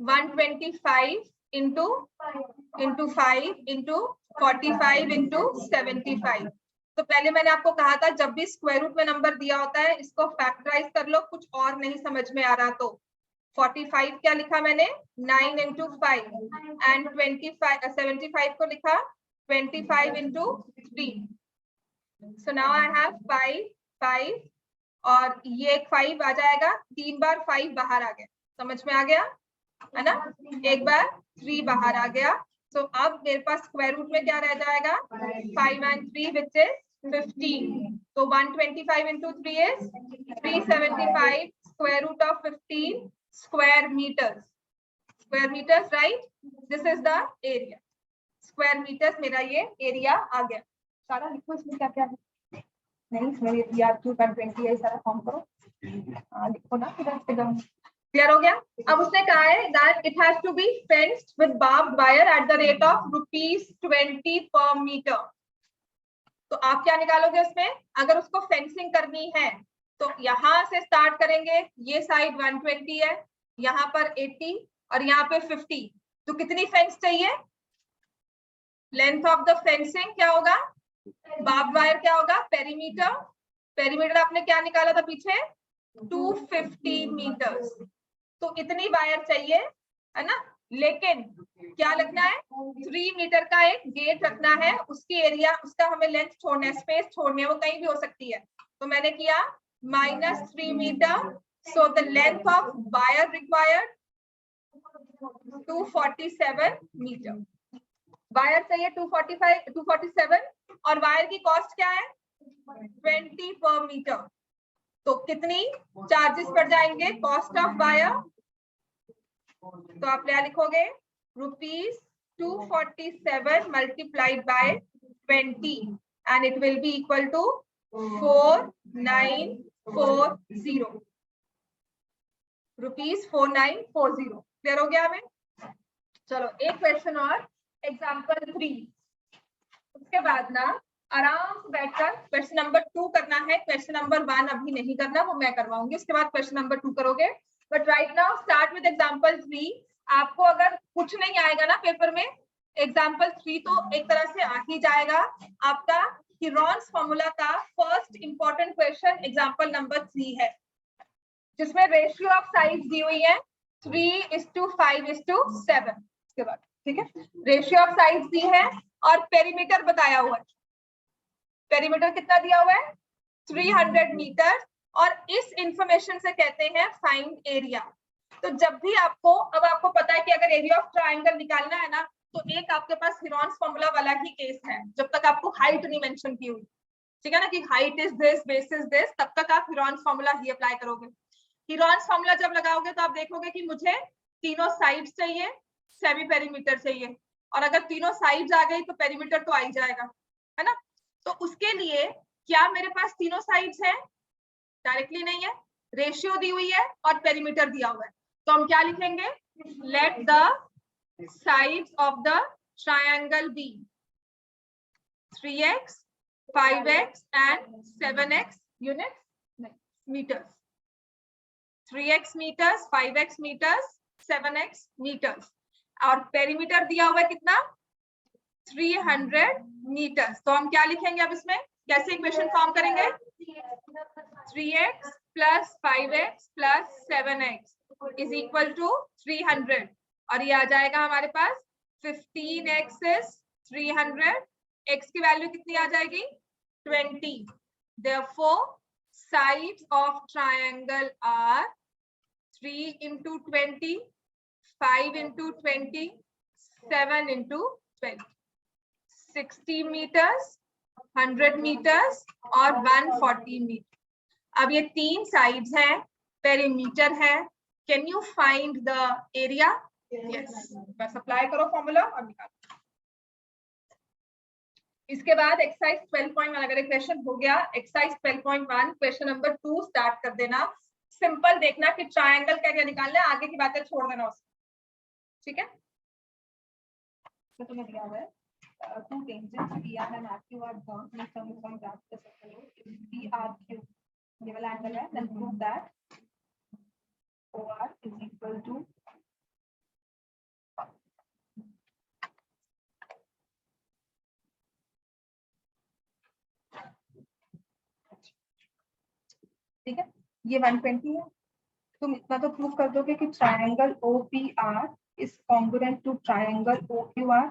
125 इंटू 5 इंटू 45 इंटू 75। तो पहले मैंने आपको कहा था जब भी स्क्वायर रूट में नंबर दिया होता है इसको फैक्टराइज कर लो, कुछ और नहीं समझ में आ रहा तो 45 क्या लिखा मैंने, 9 इंटू 5 एंड 75 को लिखा 25 into 3। So now I have 5 और ये एक 5 आ जाएगा, 3 बार 5 बाहर आ गया, समझ में आ गया, है ना? एक बार 3 बाहर आ गया, तो अब मेरे पास स्क्वायर रूट में क्या रह जाएगा, 5 and 3 which is 15, तो 125 into 3 is 375 square root of 15 square meters, right? This is the area, square meters मेरा ये एरिया आ गया। सारा लिखो इसमें क्या क्या है, नहीं इसमें यार 220 है, सारा फॉर्म करो, लिखो ना, क्लियर हो गया? अब उसने कहा है that it has to be fenced with barbed wire at the rate of ₹20 per meter। तो आप क्या निकालोगे उसमें, अगर उसको फेंसिंग करनी है तो यहाँ से स्टार्ट करेंगे, ये साइड 120 है, यहाँ पर 80 और यहाँ पे 50, तो कितनी फेंस चाहिए, लेंथ ऑफ द फेंसिंग क्या होगा, बार्ब्ड वायर क्या होगा, पेरीमीटर आपने क्या निकाला था पीछे, 250 मीटर्स, तो इतनी वायर चाहिए, है ना? लेकिन क्या लगना है, 3 मीटर का एक गेट रखना है, उसकी एरिया, उसका हमें लेंथ छोड़ना है, स्पेस छोड़नी है, वो कहीं भी हो सकती है, तो मैंने किया -3 metre, so the length of wire required 247 metre, wire चाहिए 247 और वायर की कॉस्ट क्या है 20 पर मीटर, तो कितनी चार्जेस पड़ जाएंगे, कॉस्ट ऑफ वायर, तो आप क्या लिखोगे, ₹247 multiplied by 20 and it will be equal to 4940 ₹4940। Clear हो गया हमें? चलो एक क्वेश्चन और, एग्जाम्पल 3, उसके बाद ना आराम से बैठकर क्वेश्चन नंबर 2 करना है, क्वेश्चन नंबर 1 अभी नहीं करना, वो मैं करवाऊंगी, उसके बाद क्वेश्चन नंबर 2 करोगे, but right now start with example 3। आपको अगर कुछ नहीं आएगा ना पेपर में, एग्जाम्पल 3 तो एक तरह से आ ही जाएगा आपका। हीरॉन्स फॉर्मूला का first important question example number 3 है, जिसमें रेशियो ऑफ साइड्स दी हुई है 3:5:7 के बाद, ठीक है। रेशियो ऑफ साइड्स दी है और पेरीमीटर बताया हुआ है। पेरीमीटर कितना दिया हुआ है? 300 मीटर। और इस इंफॉर्मेशन से कहते हैं फाइंड एरिया। तो जब भी आपको, अब आपको पता है कि अगर एरिया ऑफ ट्राइंगल निकालना है ना, तो एक आपके पास हीरॉन्स फॉर्मूला वाला ही केस है, जब तक आपको हाइट नहीं मेंशन की हुई, ठीक है ना, कि height is this, base is this, तब तक आप हीरॉन्स फॉर्मूला ही अप्लाई करोगे। हीरॉन्स फॉर्मूला जब लगाओगे तो आप देखोगे कि मुझे तीनों साइड्स चाहिए, सेमी पेरीमीटर चाहिए, और अगर तीनों साइड्स आ गई तो पेरीमीटर तो आ ही जाएगा, है ना। तो उसके लिए क्या मेरे पास तीनों साइड्स हैं? डायरेक्टली नहीं है, रेशियो दी हुई है और पेरीमीटर दिया हुआ है। तो हम क्या लिखेंगे? Let the sides of the triangle be 3x, 5x and 7x units metres. 3x metres, 5x metres, 7x metres, और पेरीमीटर दिया हुआ है कितना? 300 मीटर्स। तो हम क्या लिखेंगे अब इसमें, कैसे इक्वेशन फॉर्म करेंगे? 3x plus 5x plus 7x is equal to 300, और ये आ जाएगा हमारे पास 15x is 300, x की वैल्यू कितनी आ जाएगी? 20. Therefore, sides of triangle are 3 into 20, 5 into 20, 7 into 20. 60 meters, 100 meters और 140 मीटर। अब ये तीन साइड्स हैं, पेरीमीटर है। Can you find the area? Yes, बस अप्लाई करो फॉर्मूला और निकालो। इसके बाद एक्सरसाइज 12.1 अगर क्वेश्चन हो गया, एक्सरसाइज 12.1 क्वेश्चन नंबर 2 स्टार्ट कर देना। सिंपल देखना कि ट्रायंगल क्या क्या निकालना है, आगे की बातें छोड़ देना उसको, ठीक है। तो तुम्हें दिया हुआ है two tangents PR and RQ are drawn from some graph the circle PRQ, ये वाला एंगल है, then prove that OR is equal to ठीक है, ये 120 है। तुम इतना तो प्रूव कर दोगे कि triangle OPR is congruent to triangle OQR,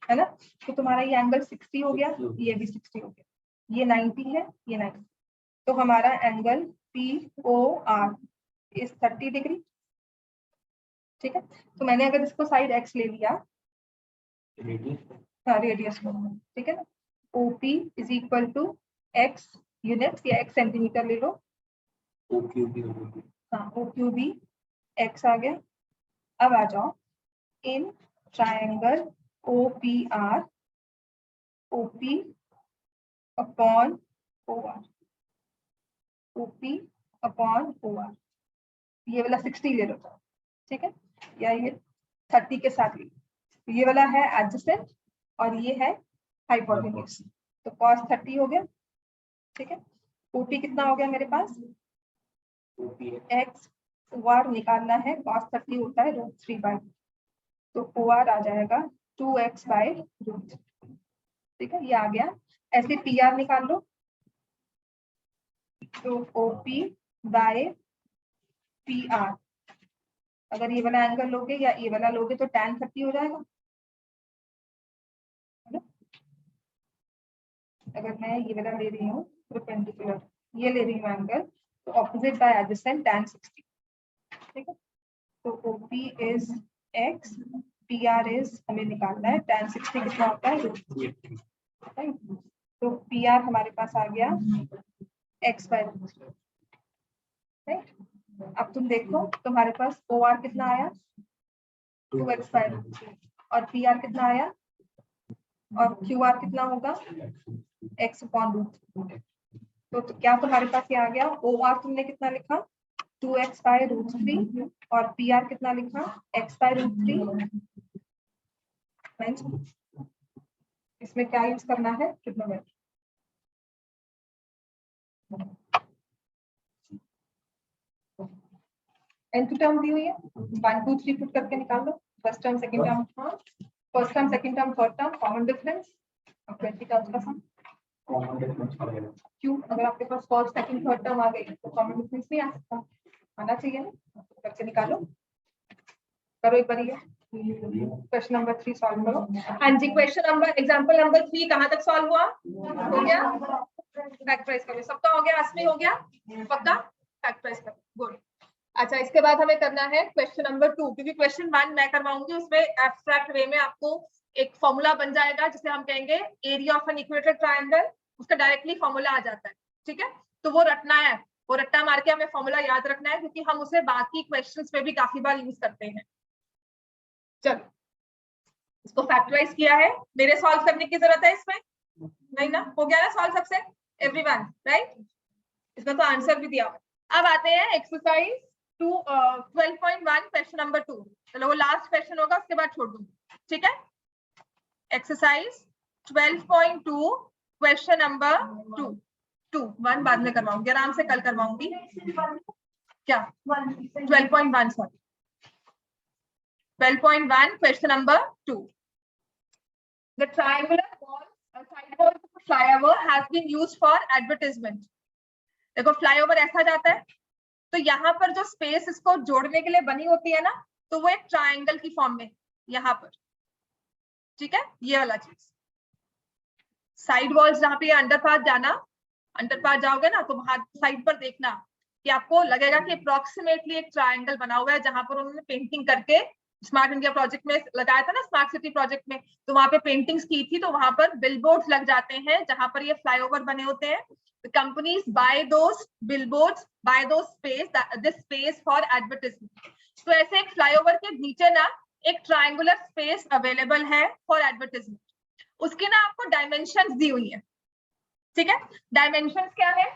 है ना। तो तुम्हारा ये एंगल 60 हो गया, ये भी 60 हो गया, ये 90 है, ये 90। तो हमारा एंगल POR इज 30 डिग्री, ठीक है। तो मैंने अगर इसको साइड x ले लिया, हाँ रेडियस को, ठीक है ना। OP is equal to x units या x सेंटीमीटर ले लो, हाँ OQB x आ गया। अब आ जाओ in triangle OPR, OP upon OR, OP upon OR, ये वाला 60 ले लो, ठीक है, या ये 30 के साथ ले, ये वाला है एडजेसेंट और ये है हाइपोटेन्यूज, तो cos 30 हो गया, ठीक है। OP कितना हो गया मेरे पास? x OR निकालना है, cos 30 होता है √3/, तो OR आ जाएगा 2x/√3, ठीक है, ये आ गया। ऐसे PR निकाल लो, तो OP बाय PR, अगर ये वाला एंगल लोगे या ये वाला लोगे तो tan 30 हो जाएगा। अगर मैं ये वाला ले रही हूँ परपेंडिकुलर, ये ले रही हूँ एंगल, तो ऑपोजिट बाय एडजेसेंट tan 60, ठीक है। तो OP is x, PR is हमें निकालना है tan 60 कितना होता है √3, तो PR हमारे पास आ गया x/√3, राइट। अब तुम देखो तुम्हारे पास OR कितना आया 2x/√3 और PR कितना आया, और QR कितना होगा x/√3। तो क्या तुम्हारे पास ये आ गया, OR तुमने कितना लिखा 2x/√3 और PR कितना लिखा x/√3। इसमें क्या यूज करना है, ट्रिग्नोमेट्री। nth टर्म दी हुई है, 1 2 3 पुट करके निकाल लो, first term second term, first term second term third term, common difference 20 terms का सम। क्यों? अगर आपके पास फर्स्ट सेकंड थर्ड टर्म आ गई तो कॉमन डिफरेंस नहीं आ सकता, आना चाहिए ना, करके निकालो, करो एक बार ये क्वेश्चन नंबर 3 सॉल्व करो। हाँ जी, क्वेश्चन नंबर एग्जांपल नंबर 3 कहां तक सॉल्व हुआ? हो गया, फैक्टराइज करो, सबका हो गया, असली हो गया, पक्का फैक्टराइज करो, गुड। अच्छा, इसके बाद हमें करना है क्वेश्चन नंबर 2, क्योंकि क्वेश्चन 1 मैं करवाऊंगी, उसमें एब्स्ट्रैक्ट वे में आपको एक फॉर्मूला बन जाएगा जिसे हम कहेंगे area of an equated triangle, उसका डायरेक्टली फॉर्मूला आ जाता है, ठीक है, तो वो रटना है, वो रट्टा मार के हमें फॉर्मूला याद रखना है, क्योंकि हम उसे बाकी क्वेश्चंस में भी काफी बार यूज करते हैं। चलो, इसको फैक्टराइज किया है, मेरे सॉल्व करने की जरूरत है इसमें नहीं ना, हो गया ना सॉल्व सबसे, एवरीवन राइट, इसमें तो आंसर भी दिया हुआ। अब आते हैं एक्सरसाइज 12.1 क्वेश्चन नंबर 2, चलो वो लास्ट क्वेश्चन होगा, उसके बाद छोड़ दूंगी, ठीक है। एक्सरसाइज 12.2 क्वेश्चन नंबर 2 1 बाद में करवाऊंगी, आराम से कल करवाऊंगी, क्या 12.1 sorry 12.1 question number 2. The triangular wall, side wall of a flyover has been used for advertisement. देखो फ्लाईओवर ऐसा जाता है, तो यहाँ पर जो स्पेस इसको जोड़ने के लिए बनी होती है ना, तो वो एक ट्रायंगल की फॉर्म में यहाँ पर, ठीक है, ये वाला चीज। साइड वॉल्स जहाँ पे अंडरपाथ जाना, अंडरपाथ जाओगे ना तो वहां साइड पर देखना कि आपको लगेगा कि अप्रोक्सीमेटली एक ट्रायंगल बना हुआ है, जहां पर उन्होंने पेंटिंग करके स्मार्ट इंडिया प्रोजेक्ट में लगाया था ना, स्मार्ट सिटी प्रोजेक्ट में, तो वहां पे पेंटिंग्स की थी, तो वहां पर बिलबोर्ड्स लग जाते हैं जहां पर ये फ्लाईओवर बने होते हैं। Companies buy those billboards, buy those space, this space for advertisement. तो ऐसे एक फ्लाईओवर के नीचे ना एक ट्रायंगुलर स्पेस अवेलेबल है फॉर एडवर्टाइजमेंट, उसकी ना आपको डायमेंशंस दी हुई है, ठीक है। डायमेंशंस क्या है?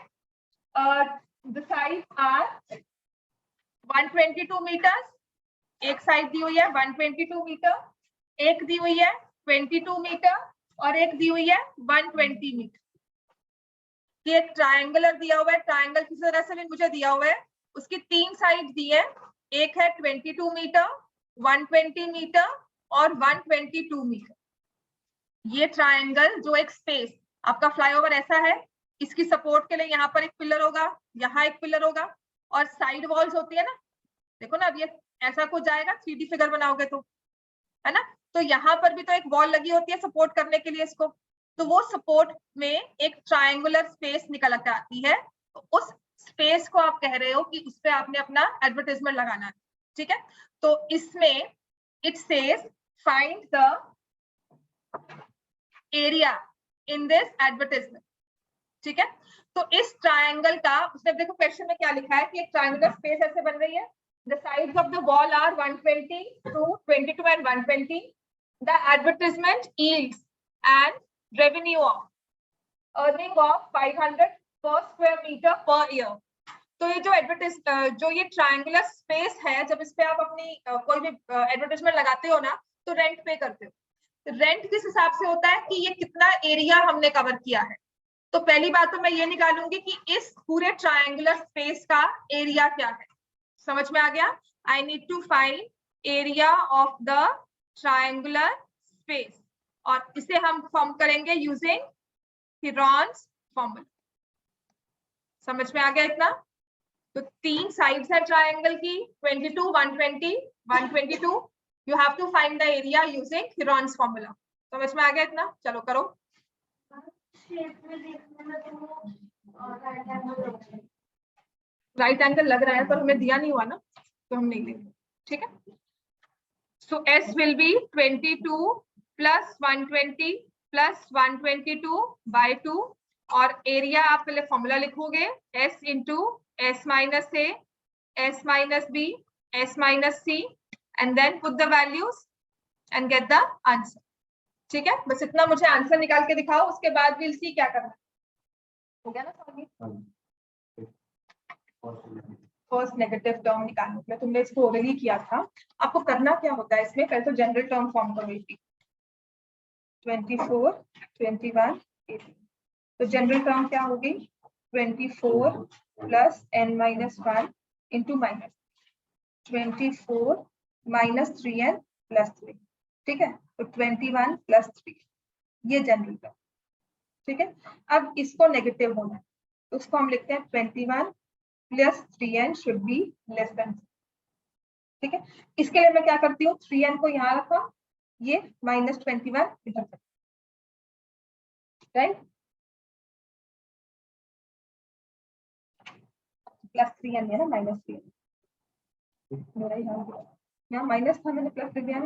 द साइज आर 122 मीटर्स, एक साइड दी हुई है 122 मीटर, एक दी हुई है 22 मीटर और एक दी हुई है 120 मीटर। ये एक ट्रायंगुलर दिया हुआ है, ट्रायंगल किसी तरह से भी मुझे दिया हुआ है, उसकी 3 साइड दी है, एक है 22 मीटर, 120 मीटर और 122 मीटर। ये ट्रायंगल जो एक स्पेस आपका फ्लाईओवर ऐसा है, इसकी सपोर्ट के लिए यहाँ पर एक पिलर होगा, यहाँ एक पिलर होगा, और साइड वॉल्स होती है ना, देखो ना, अब ये ऐसा कुछ जाएगा 3D फिगर बनाओगे तो, है ना, तो यहाँ पर भी तो एक वॉल लगी होती है सपोर्ट करने के लिए इसको, तो वो सपोर्ट में एक ट्रायंगुलर स्पेस निकल के आती है, तो उस स्पेस को आप कह रहे हो कि उस पे आपने अपना एडवर्टाइजमेंट लगाना है, ठीक है। तो इसमें it says find the area in this advertisement, ठीक है। तो इस ट्रायंगल का उसने, देखो क्वेश्चन में क्या लिखा है कि एक ट्रायंगुलर स्पेस ऐसे बन रही है, the sides of the wall are 120 to 22 and 120. The advertisement yields and revenue of earning of 500 per square meter per year. तो ये जो जो ये ट्रायंगुलर स्पेस है, जब इस पे आप अपनी कोई भी एडवर्टाइजमेंट लगाते हो ना, तो रेंट पे करते हो, रेंट किस हिसाब से होता है कि ये कितना एरिया हमने कवर किया है। तो पहली बात तो मैं ये निकालूंगी कि इस पूरे ट्रायंगुलर स्पेस का एरिया क्या है, समझ में आ गया। I need to find area of the triangular space, और इसे हम फॉर्म करेंगे यूजिंग हेरॉन्स फॉर्मूला। समझ में आ गया इतना? तो 3 साइड्स है ट्रायंगल की, 22 120 122, you have to find the area using Heron's formula. समझ में आ गया इतना? चलो करो। राइट एंगल लग रहा है पर हमें दिया नहीं हुआ ना, तो हम नहीं लेंगे, ठीक है। So S will be 22 plus 120 plus 122 by 2, और एरिया आप पहले फॉर्मूला लिखोगे S into S minus A, S minus B, S minus C, and then put the values and get the answer, ठीक है। बस इतना मुझे आंसर निकाल के दिखाओ, उसके बाद विल सी क्या करना है। हो गया ना सॉल्व? फर्स्ट नेगेटिव टर्म निकालने के लिए तुमने इसको ऑलरेडी किया था। आपको करना क्या होता है इसमें, पहले तो जनरल टर्म फॉर्म करो, 24 21 18, तो जनरल टर्म क्या होगी 24 plus n-1 into minus, 24 minus 3n plus 3, ठीक है। तो 21 प्लस 3 ये जनरल टर्म, ठीक है। अब इसको नेगेटिव होना है तो उसको हम लिखते हैं 21 plus 3n should be less than, ठीक है। इसके लिए मैं क्या करती हूँ, 3n को यहाँ रखा, ये माइनस 21 इधर, राइट, प्लस 3n है ना, माइनस 3n मेरा यहाँ माइनस था, मैंने प्लस लिख दिया,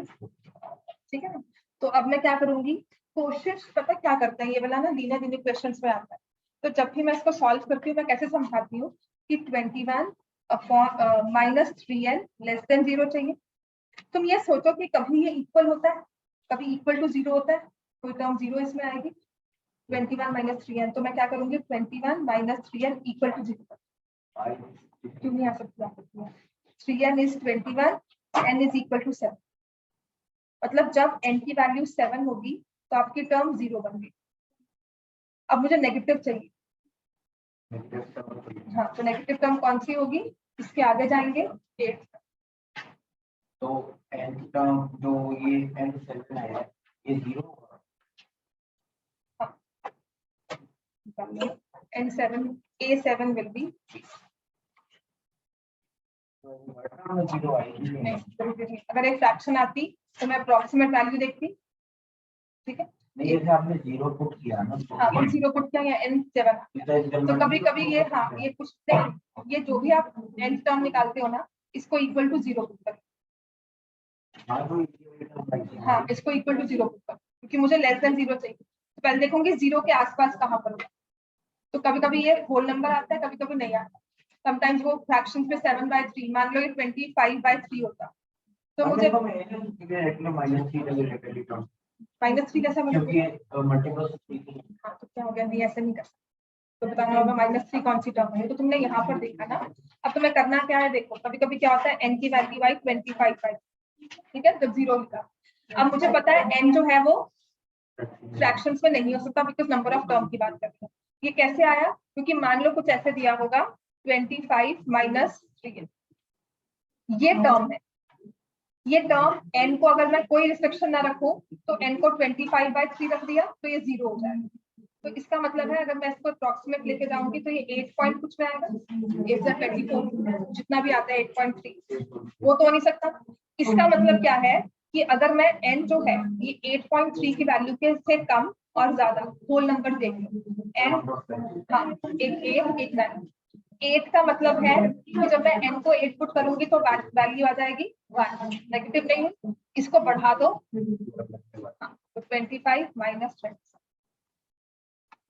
ठीक है ना। तो अब मैं क्या करूंगी, कोशिश पता क्या करते हैं ये वाला ना, लीनियर लीनियर क्वेश्चंस में आता है, तो जब भी मैं इसको सॉल्व करती हूँ मैं कैसे समझाती हूँ कि 21 upon minus 3n less than 0 चाहिए। तुम ये सोचो कि कभी ये इक्वल होता है, कभी इक्वल टू 0 होता है, कोई टर्म 0 इसमें आएगी। 21 माइनस 3n, तो मैं क्या करूंगी, 21 माइनस 3n इक्वल टू 0, क्यों नहीं आ सकती, 3n is 21, n is equal to 7, मतलब जब n की वैल्यू 7 होगी तो आपकी टर्म 0 बन गई। अब मुझे नेगेटिव चाहिए, हाँ, तो नेगेटिव टर्म कौन सी होगी, इसके आगे जाएंगे 8, तो n टर्म जो ये n7 है ये 0 होगा, n7 a7 will be, zero आएगी। अगर एक फ्रैक्शन आती तो मैं अप्रोक्सीमेट वैल्यू देखती, ठीक है। नहीं जैसे आपने 0 पुट किया ना, हाँ, वो 0 पुट किया या n7, तो कभी कभी ये, हाँ, ये कुछ ये जो भी आप n टर्म निकालते हो ना, इसको इक्वल टू 0 पुट कर, हाँ, इसको इक्वल टू 0 पुट कर, क्योंकि मुझे लेस देन 0 चाहिए, तो पहले देखूंगी 0 के आसपास कहाँ पर होगा। तो कभी कभी ये होल नंबर आता है, कभी कभी नहीं आता, समटाइम्स वो फ्रैक्शंस में 7/3, मान लो ये 25/3 होता, तो मुझे -3 कैसा बना, हाँ, तो क्या हो गया, नहीं ऐसे नहीं कर सकते, तो बताना होगा -3 कौन सी टर्म है, तो तुमने यहाँ पर देखा ना। अब तुम्हें करना क्या है, देखो कभी कभी क्या होता है, n की वैल्यू आई 25/3, ठीक है, जब 0 होगा। अब मुझे पता है n जो है वो फ्रैक्शंस में नहीं हो सकता, बिकॉज नंबर ऑफ टर्म की बात करते हैं। ये कैसे आया, क्योंकि मान लो कुछ ऐसे दिया होगा 25 माइनस 3, ये टर्म है, ये टर्म n को अगर मैं कोई रिस्ट्रिक्शन ना रखूं तो n को 25/3 रख दिया तो ये 0 हो जाएगा। तो इसका मतलब है अगर मैं इसको अप्रोक्सीमेट लेके जाऊंगी तो ये 8 पॉइंट कुछ में आएगा, 8/24 जितना भी आता है 8.3, वो तो हो नहीं सकता। इसका मतलब क्या है कि अगर मैं n जो है ये 8.3 की वैल्यू के से कम और ज्यादा होल नंबर देख लो, n, हाँ, एक 8 एक 9, 8 का मतलब है कि जब मैं n को 8 पुट करूंगी तो वैल्यू आ जाएगी 1, नेगेटिव नहीं, इसको बढ़ा दो, हाँ, तो 25 माइनस 20,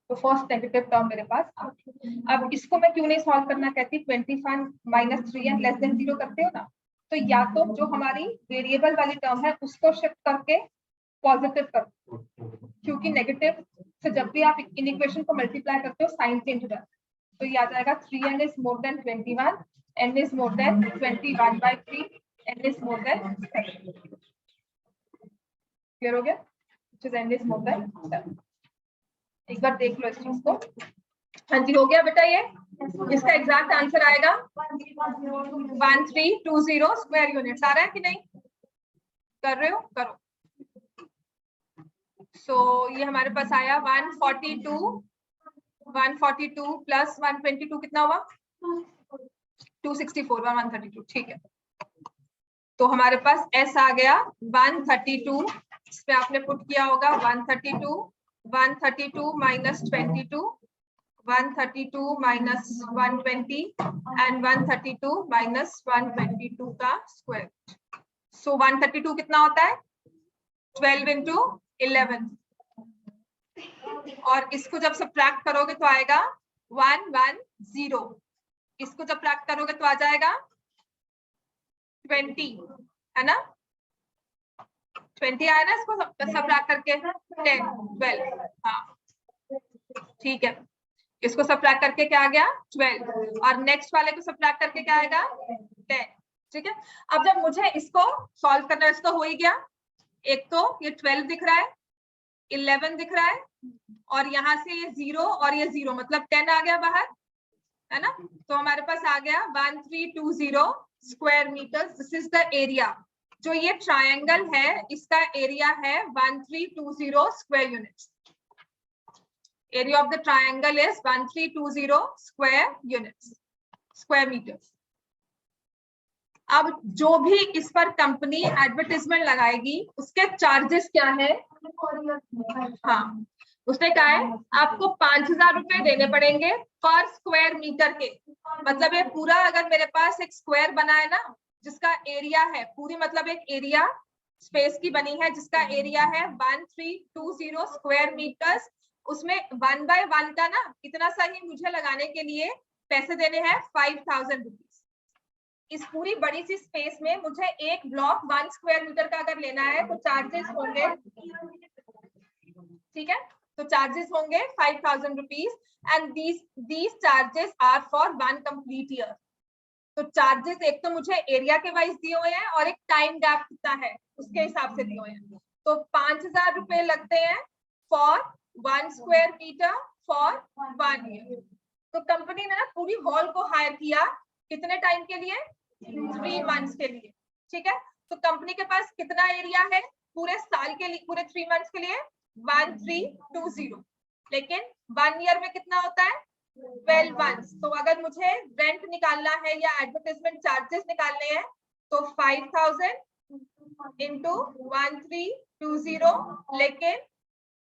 तो फर्स्ट नेगेटिव टर्म मेरे पास आ गई। अब इसको मैं क्यों नहीं सॉल्व करना कहती, 25 माइनस 3n लेस देन 0 करते हो ना, तो या तो जो हमारी वेरिएबल वाली टर्म है उसको शिफ्ट करके पॉजिटिव कर, क्योंकि नेगेटिव से जब भी आप इन इक्वेशन को मल्टीप्लाई करते हो साइन चेंज हो जाता है, तो ये आ जाएगा 3n is more than 21, n is more than 21/3, n is more than 7, clear हो गया, which is n is more than 7। एक बार देख लो इस चीज को, हाँ जी हो गया बेटा, ये इसका एग्जैक्ट आंसर आएगा 1320 स्क्वायर यूनिट्स। आ रहा है कि नहीं, कर रहे हो, करो। सो ये हमारे पास आया 142 प्लस 122 कितना हुआ, 264 132, ठीक है। तो हमारे पास S आ गया 132, इस पे आपने पुट किया होगा 132 माइनस 22, 132 माइनस 120 एंड 132 माइनस 122 का स्क्वायर। सो 132 कितना होता है, 12 into 11, और इसको जब सब्ट्रैक्ट करोगे तो आएगा 110, इसको जब सब्ट्रैक्ट करोगे तो आ जाएगा 20, है ना, 20 आया ना, इसको सब्ट्रैक्ट करके 10 12, हाँ ठीक है, इसको सब्ट्रैक्ट करके क्या आ गया 12, और नेक्स्ट वाले को सब्ट्रैक्ट करके क्या आएगा 10, ठीक है। अब जब मुझे इसको सॉल्व करना है, इसको हो ही गया, एक तो ये 12 दिख रहा है, 11 दिख रहा है, और यहाँ से ये 0 और ये 0 मतलब 10 आ गया बाहर, है ना। तो हमारे पास आ गया 1320 square metre. This is the area. जो ये ट्रायंगल है इसका एरिया है 1320 square units. Area of the triangle is 1320 square units, square metres. अब जो भी इस पर कंपनी एडवर्टाइजमेंट लगाएगी उसके चार्जेस क्या है? हाँ, उसने कहा है आपको 5,000 रुपए देने पड़ेंगे पर स्क्वायर मीटर के। मतलब ये पूरा अगर मेरे पास एक स्क्वायर बना है ना जिसका एरिया है पूरी, मतलब एक एरिया स्पेस की बनी है जिसका एरिया है 1320 स्क्वायर मीटर्स, उसमें 1 by 1 का ना इतना सा ही मुझे लगाने के लिए पैसे देने हैं 5,000 रुपीज। इस पूरी बड़ी सी स्पेस में मुझे एक ब्लॉक 1 स्क्वायर मीटर का अगर लेना है तो चार्जेस होंगे, ठीक है, तो चार्जेस होंगे 5,000 rupees and these charges are for 1 complete year. तो चार्जेस एक तो मुझे एरिया के वाइज दिए हुए हैं और एक टाइम गैप कितना है उसके हिसाब से दिए हुए हैं। तो 5,000 रुपए लगते हैं for 1 square metre for 1 year. तो कंपनी ने ना पूरी हॉल को हायर किया कितने टाइम के लिए? 3 मंथ्स के लिए, ठीक है। तो कंपनी के पास कितना एरिया है पूरे साल के लिए, पूरे 3 मंथ्स के लिए? 1320। लेकिन 1 ईयर में कितना होता है? 12 मंथ्स। तो अगर मुझे रेंट निकालना है या एडवर्टाइजमेंट चार्जेस निकालने हैं तो 5,000 इंटू 1320, लेकिन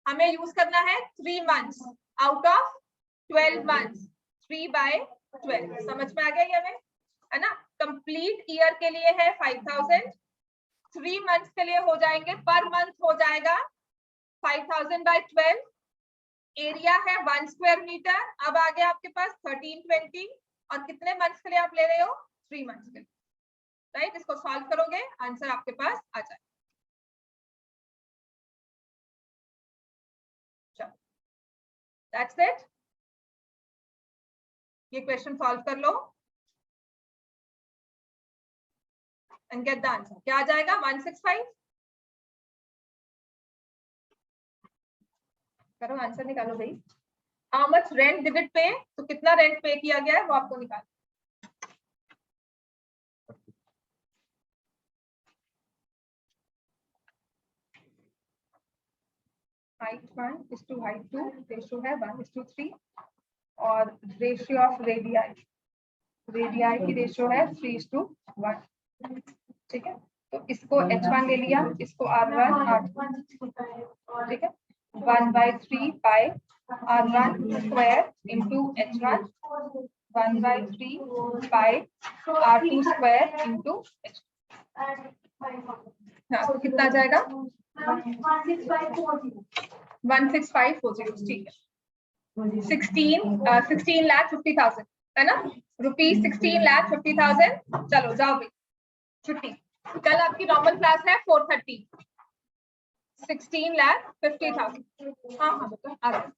हमें यूज करना है 3 months out of 12 months, 3 by 12। समझ में आ गया ये हमें, है ना। कंप्लीट ईयर के लिए है 5,000, 3 मंथ्स के लिए हो जाएंगे, पर मंथ हो जाएगा 5,000 by 12। एरिया है 1 स्क्वायर मीटर। अब आ गया आपके पास 1320 और कितने मंथ्स के लिए आप ले रहे हो? 3 मंथ्स के लिए, राइट। इसको सॉल्व करोगे आंसर आपके पास आ जाए। That's it. ये क्वेश्चन सॉल्व कर लो एंड गेट द आंसर। क्या आ जाएगा? 165। करो आंसर निकालो भाई। How much rent did it पे? तो कितना रेंट पे किया गया है वो आपको निकालो। Height 1 is to height 2, ratio है 1 is to 3 और रेशियो ऑफ रेडियाई, रेडियाई की रेशियो है 3 is to 1, ठीक है। तो इसको h1 ले लिया, इसको r1 r2, ठीक है। 1 by 3 pi r1 square into h1, 1 by 3 pi r2 square into h। हाँ, तो कितना आ जाएगा? 16540, ठीक है। 16,50,000 है ना, ₹16,50,000। चलो जाओ भाई छुट्टी। कल आपकी नॉर्मल क्लास है 4:30। 16,50,000। हाँ हाँ बेटा आ जाओ।